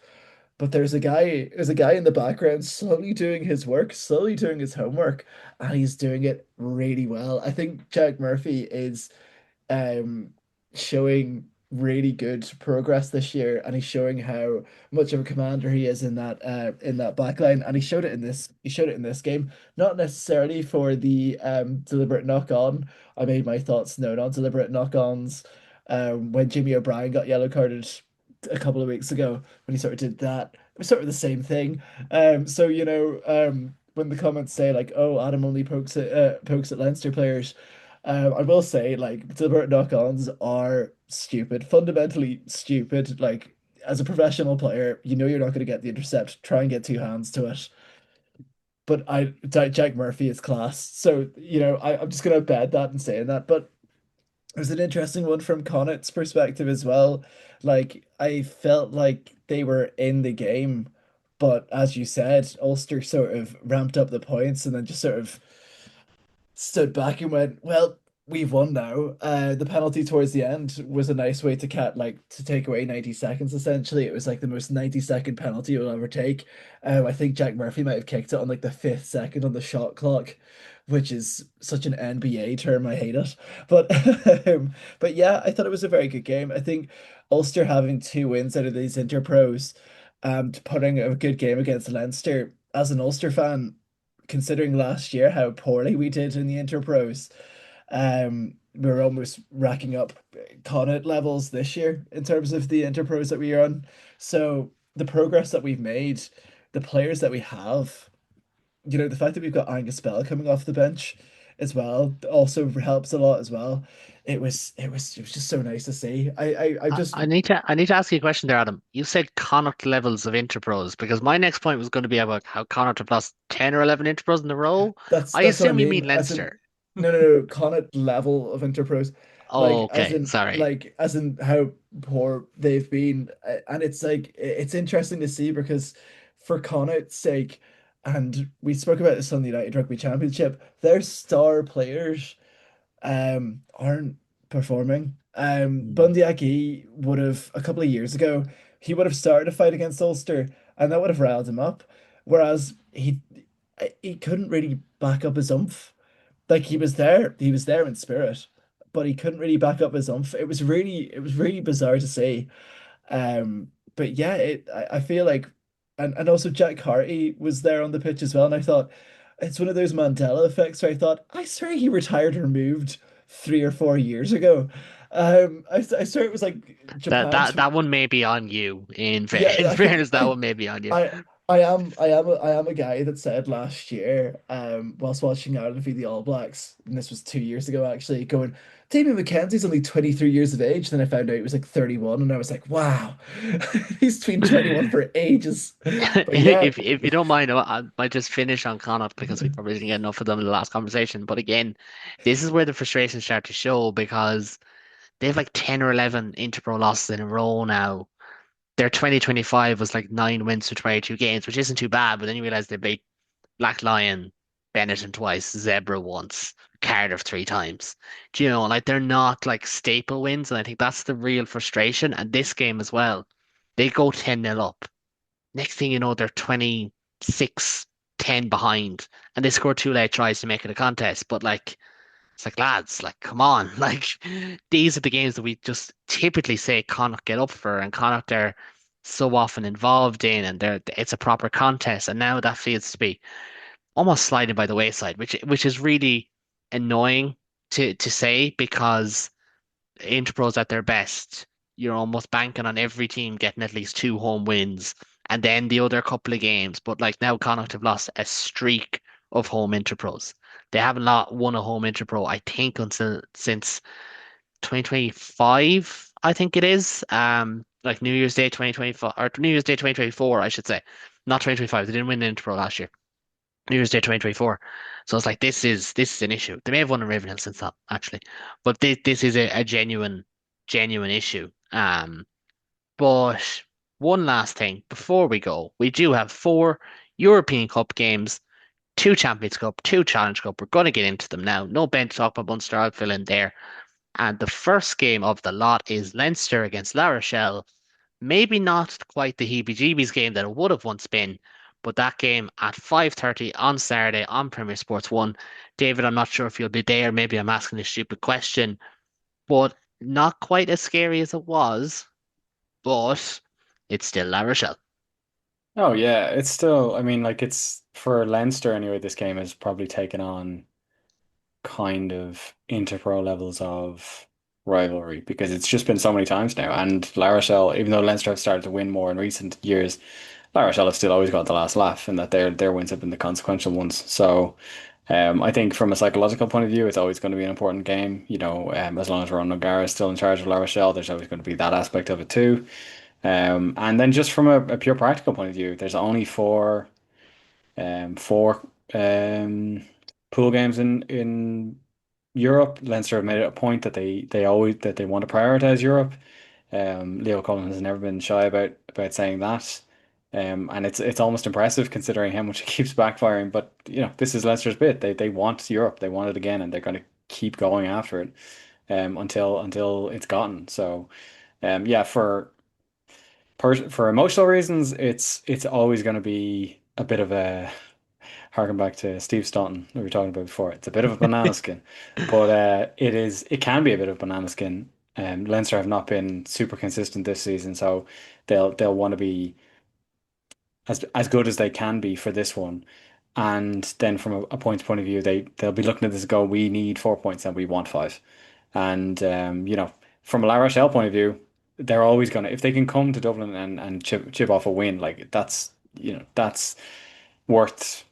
But there's a guy in the background slowly doing his work, slowly doing his homework, and he's doing it really well. I think Jack Murphy is um showing really good progress this year, and he's showing how much of a commander he is in that back line, and he showed it in this game, not necessarily for the deliberate knock on. I made my thoughts known on deliberate knock ons when Jimmy O'Brien got yellow carded a couple of weeks ago. When he sort of did that, it was sort of the same thing. So when the comments say like, oh, Adam only pokes at Leinster players, I will say, like, deliberate knock-ons are stupid, fundamentally stupid. Like, as a professional player, you know you're not going to get the intercept. Try and get two hands to it. But Jack Murphy is class. So, I'm just going to bet that and saying that. But there's an interesting one from Connacht's perspective as well. Like, I felt like they were in the game, but as you said, Ulster sort of ramped up the points and then just sort of stood back and went, well, we've won now. The penalty towards the end was a nice way to take away 90 seconds essentially. It was like the most 90-second penalty you'll ever take. I think Jack Murphy might have kicked it on like the fifth second on the shot clock, which is such an NBA term. I hate it. But but yeah, I thought it was a very good game. I think Ulster having two wins out of these Interpros, putting a good game against Leinster as an Ulster fan, considering last year how poorly we did in the Interpros, we're almost racking up Connacht levels this year in terms of the Interpros that we are on. So the progress that we've made, the players that we have, the fact that we've got Angus Bell coming off the bench as well also helps a lot as well. It was just so nice to see. I just I need to ask you a question there, Adam. You said Connacht levels of Interpros because my next point was going to be about how Connacht have lost 10 or 11 Interpros in a row. I that's what I assume you mean mean. As in, Leinster. no, Connacht level of Interpros, Oh, okay, sorry. as in how poor they've been, and it's like it's interesting to see because for Connacht's sake, and we spoke about this on the United Rugby Championship, their star players aren't performing. Mm. Bundy Aki would have a couple of years ago, he would have started a fight against Ulster, and that would have riled him up, whereas he couldn't really back up his oomph. Like he was there in spirit, but he couldn't really back up his oomph. It was really bizarre to see. But yeah, I feel like, and also Jack Carty was there on the pitch as well, and I thought it's one of those Mandela effects where I thought I swear he retired or moved 3 or 4 years ago. I swear it was like That Japan. that that one may be on you. In Yeah, in I think fairness, that one may be on you. I am a guy that said last year, whilst watching Ireland v the All Blacks, and this was 2 years ago actually, going, Damien McKenzie's only 23 years of age. Then I found out he was like 31, and I was like, wow, he's been 21 for ages. But yeah, If you don't mind, I might just finish on Connacht because we probably didn't get enough of them in the last conversation. But again, this is where the frustrations start to show because they have like 10 or 11 Interpro losses in a row now. Their 2025 was like 9 wins to 22 games, which isn't too bad. But then you realize they beat Black Lion, Benetton twice, Zebra once, Cardiff three times. Do you know, like they're not like staple wins, and I think that's the real frustration. And this game as well, they go 10-0 up. Next thing you know, they're 26-10 behind, and they score two late tries to make it a contest. But like, it's like, lads, like, come on. Like, these are the games that we just typically say Connacht get up for, and Connacht are so often involved in, and it's a proper contest. And now that feels to be almost sliding by the wayside, which is really annoying to say because Interpros at their best, you're almost banking on every team getting at least two home wins and then the other couple of games. But like now Connacht have lost a streak of home Interpros. They haven't won a home Interpro, I think, until since 2025, I think it is. Like New Year's Day 2025 or New Year's Day 2024, I should say. Not 2025. They didn't win the Interpro last year. New Year's Day 2024. So it's like this is an issue. They may have won in Ravenhill since that, actually. But this is a genuine issue. But one last thing before we go. We do have four European Cup games, two Champions Cup, two Challenge Cup. We're going to get into them now. No Ben to talk about Munster. I'll fill in there. And the first game of the lot is Leinster against La Rochelle. Maybe not quite the heebie-jeebies game that it would have once been, but that game at 5:30 on Saturday on Premier Sports 1. David, I'm not sure if you'll be there. Maybe I'm asking a stupid question, but not quite as scary as it was, but it's still La Rochelle. Oh yeah, it's still, I mean, like it's for Leinster anyway, this game has probably taken on kind of Interpro levels of rivalry because it's just been so many times now. And La Rochelle, even though Leinster have started to win more in recent years, La Rochelle have still always got the last laugh and that their wins have been the consequential ones. So I think from a psychological point of view, it's always going to be an important game. As long as Ron O'Gara is still in charge of La Rochelle, there's always going to be that aspect of it too. And then just from a pure practical point of view, there's only four pool games in Europe. Leinster have made it a point that they want to prioritize Europe. Leo Cullen has never been shy about saying that. And it's almost impressive considering how much it keeps backfiring. But this is Leicester's bit. They want Europe. They want it again, and they're going to keep going after it until it's gotten. So yeah, for emotional reasons, it's always going to be a bit of a harken back to Steve Staunton that we were talking about before. It's a bit of a banana skin, but it can be a bit of a banana skin. Leinster have not been super consistent this season, so they'll want to be as good as they can be for this one. And then from a points point of view, they'll be looking at this and go, we need 4 points and we want five. And from a La Rochelle point of view, they're always gonna if they can come to Dublin and chip off a win, like that's worth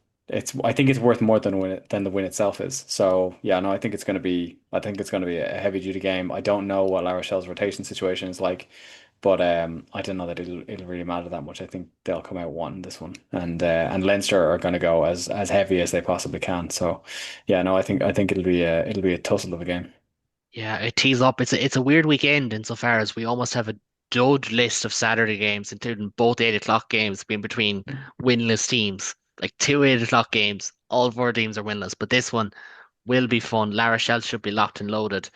I think it's worth more than the win itself is. So yeah, no, I think it's gonna be a heavy duty game. I don't know what La Rochelle's rotation situation is like, but I don't know that it'll really matter that much. I think they'll come out one this one, and Leinster are gonna go as heavy as they possibly can. So yeah, no, I think it'll be a tussle of a game. Yeah, it tees up. It's a weird weekend insofar as we almost have a dud list of Saturday games, including both 8 o'clock games being between winless teams. Like two 8 o'clock games, all four teams are winless. But this one will be fun. La Rochelle should be locked and loaded.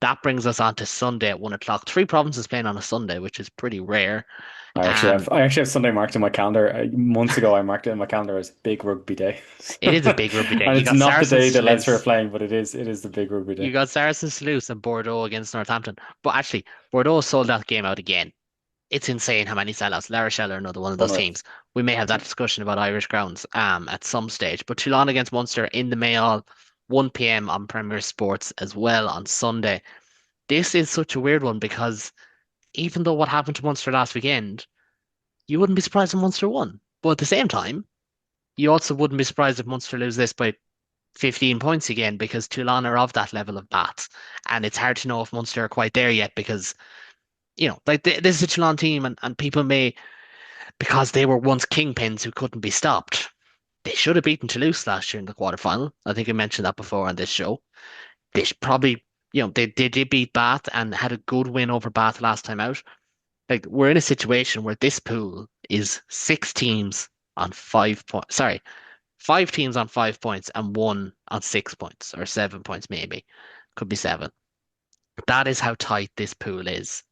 That brings us on to Sunday at 1 o'clock. Three provinces playing on a Sunday, which is pretty rare. Um, I actually have Sunday marked in my calendar. Months ago, I marked it in my calendar as Big Rugby Day, it is a big rugby day. and You it's got not the day Saracens that Leinster are Toulouse. playing, but it is the Big Rugby You Day. got Saracens Toulouse and Bordeaux against Northampton. But actually, Bordeaux sold that game out again. It's insane how many sellouts. La Rochelle are another one of those Unreal. teams. We may have that discussion about Irish grounds at some stage. But Toulon against Munster in the Mail, 1 p.m. on Premier Sports as well on Sunday. This is such a weird one because even though what happened to Munster last weekend, you wouldn't be surprised if Munster won. But at the same time, you also wouldn't be surprised if Munster lose this by 15 points again because Toulon are of that level of bats. And it's hard to know if Munster are quite there yet because, like this is a Toulon team and people may, because they were once kingpins who couldn't be stopped. They should have beaten Toulouse last year in the quarterfinal. I think I mentioned that before on this show. They should probably, they did beat Bath and had a good win over Bath last time out. Like we're in a situation where this pool is 6 teams on 5 points. Sorry, 5 teams on 5 points and one on 6 points or 7 points, maybe. Could be seven. That is how tight this pool is.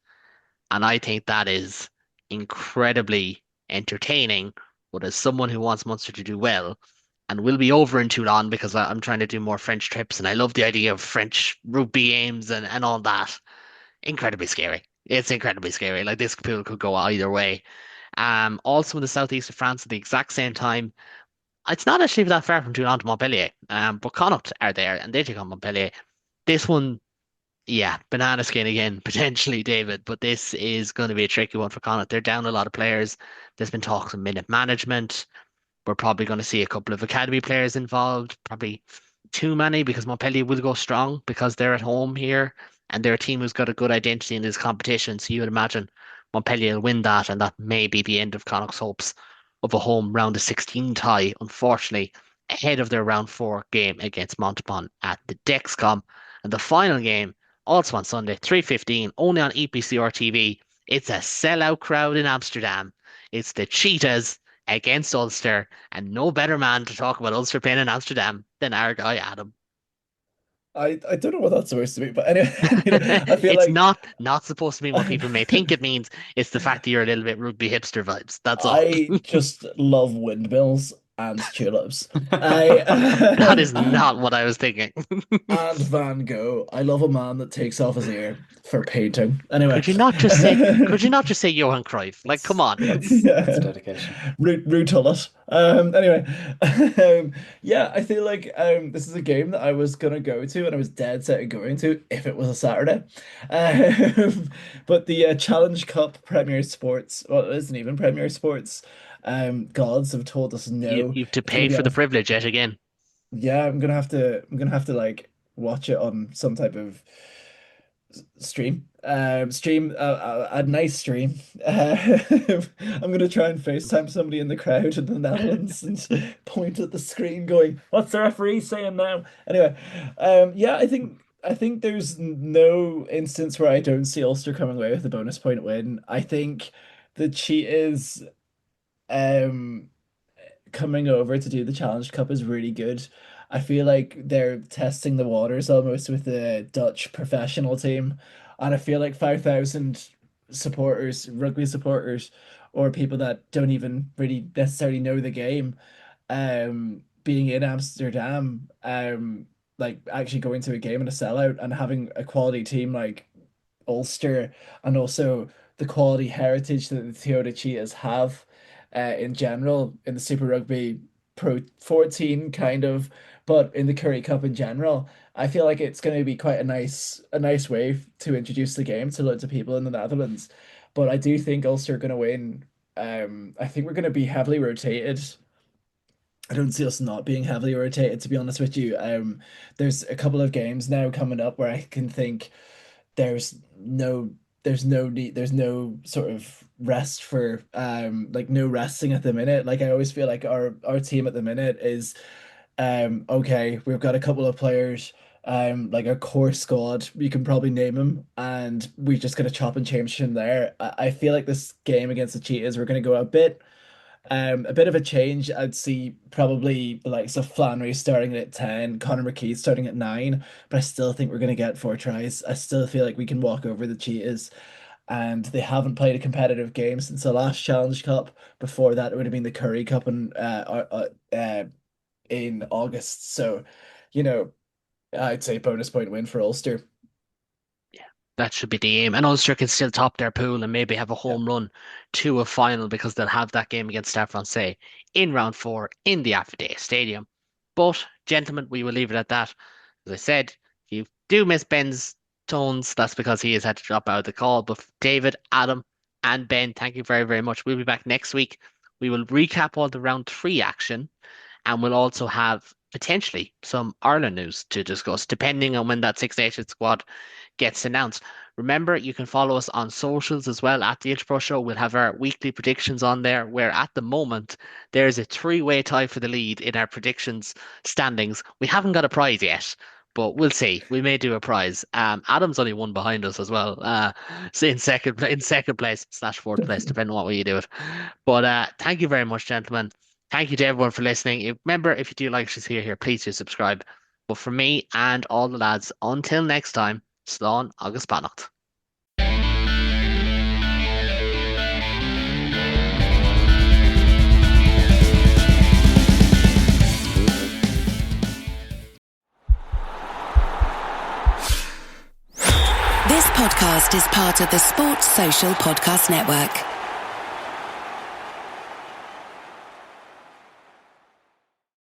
And I think that is incredibly entertaining. But as someone who wants Munster to do well, and will be over in Toulon because I'm trying to do more French trips, and I love the idea of French rugby games and all that. Incredibly scary. It's incredibly scary. Like this pool could go either way. Also in the southeast of France at the exact same time, It's not actually that far from Toulon to Montpellier. But Connacht are there and they take on Montpellier. This one, yeah, banana skin again, potentially, David, but this is going to be a tricky one for Connacht. They're down a lot of players. There's been talks of minute management. We're probably going to see a couple of academy players involved, probably too many because Montpellier will go strong because they're at home here and they're a team who's got a good identity in this competition. So you would imagine Montpellier will win that, and that may be the end of Connacht's hopes of a home round of 16 tie, unfortunately, ahead of their round 4 game against Montauban at the Dexcom. And the final game, also on Sunday, 3:15, only on EPCR TV. It's a sellout crowd in Amsterdam. It's the Cheetahs against Ulster, and no better man to talk about Ulster playing in Amsterdam than our guy Adam. I don't know what that's supposed to be, but anyway, I feel It's like not supposed to mean what people may think it means. It's the fact that you're a little bit rugby hipster vibes. That's all. I just love windmills and tulips. I That is not what I was thinking. and Van Gogh. I love a man that takes off his ear for painting. Anyway, Could you not just say Johan Cruyff? Like, come on. That's dedication. Rude Tullet. Anyway, yeah, I feel like this is a game that I was gonna go to, and I was dead set on going to if it was a Saturday. But the Challenge Cup Premier Sports, well, it isn't even Premier Sports. Gods have told us no. You've to It's gonna pay be for on the privilege yet again. yeah, I'm gonna have to like watch it on some type of stream a nice stream. I'm gonna try and FaceTime somebody in the crowd in the Netherlands and point at the screen going, "What's the referee saying now?" Anyway, yeah, I think there's no instance where I don't see Ulster coming away with a bonus point win. I think the Cheetahs um coming over to do the Challenge Cup is really good. I feel like they're testing the waters almost with the Dutch professional team. And I feel like 5,000 supporters, rugby supporters, or people that don't even really necessarily know the game, being in Amsterdam, like actually going to a game and a sellout and having a quality team like Ulster and also the quality heritage that the Toyota Cheetahs have in general in the Super Rugby Pro 14 kind of, but in the Currie Cup in general, I feel like it's going to be quite a nice way to introduce the game to loads of people in the Netherlands. But I do think Ulster are going to win. I think we're going to be heavily rotated. I don't see us not being heavily rotated, to be honest with you. There's a couple of games now coming up where I can think there's no there's no sort of rest for like no resting at the minute. Like I always feel like our team at the minute is okay, we've got a couple of players like a core squad, you can probably name them, and we just got to chop and change from there. I feel like this game against the Cheetahs, we're going to go a bit of a change. I'd see probably the likes of Flannery starting at 10, Connor McKee starting at 9, but I still think we're going to get 4 tries. I still feel like we can walk over the Cheetahs, and they haven't played a competitive game since the last Challenge Cup. Before that, it would have been the Currie Cup in August. So, you know, I'd say bonus point win for Ulster. Yeah, that should be the aim. And Ulster can still top their pool and maybe have a Yeah. home run to a final because they'll have that game against Stade Francais in round 4 in the Affidavit Stadium. But, gentlemen, we will leave it at that. As I said, if you do miss Ben's tones, that's because he has had to drop out of the call. But David, Adam, and Ben, thank you very, very much. We'll be back next week. We will recap all the round 3 action, and we'll also have potentially some Ireland news to discuss, depending on when that Six Nations squad gets announced. Remember, you can follow us on socials as well at the Interpro Show. We'll have our weekly predictions on there, where at the moment there's a 3-way tie for the lead in our predictions standings. We haven't got a prize yet, but we'll see. We may do a prize. Adam's only one behind us as well. So in second place / fourth place, depending on what way you do it. But thank you very much, gentlemen. Thank you to everyone for listening. Remember, if you do like us here, please do subscribe. But for me and all the lads, until next time, Slán agus Connacht. This podcast is part of the Sports Social Podcast Network.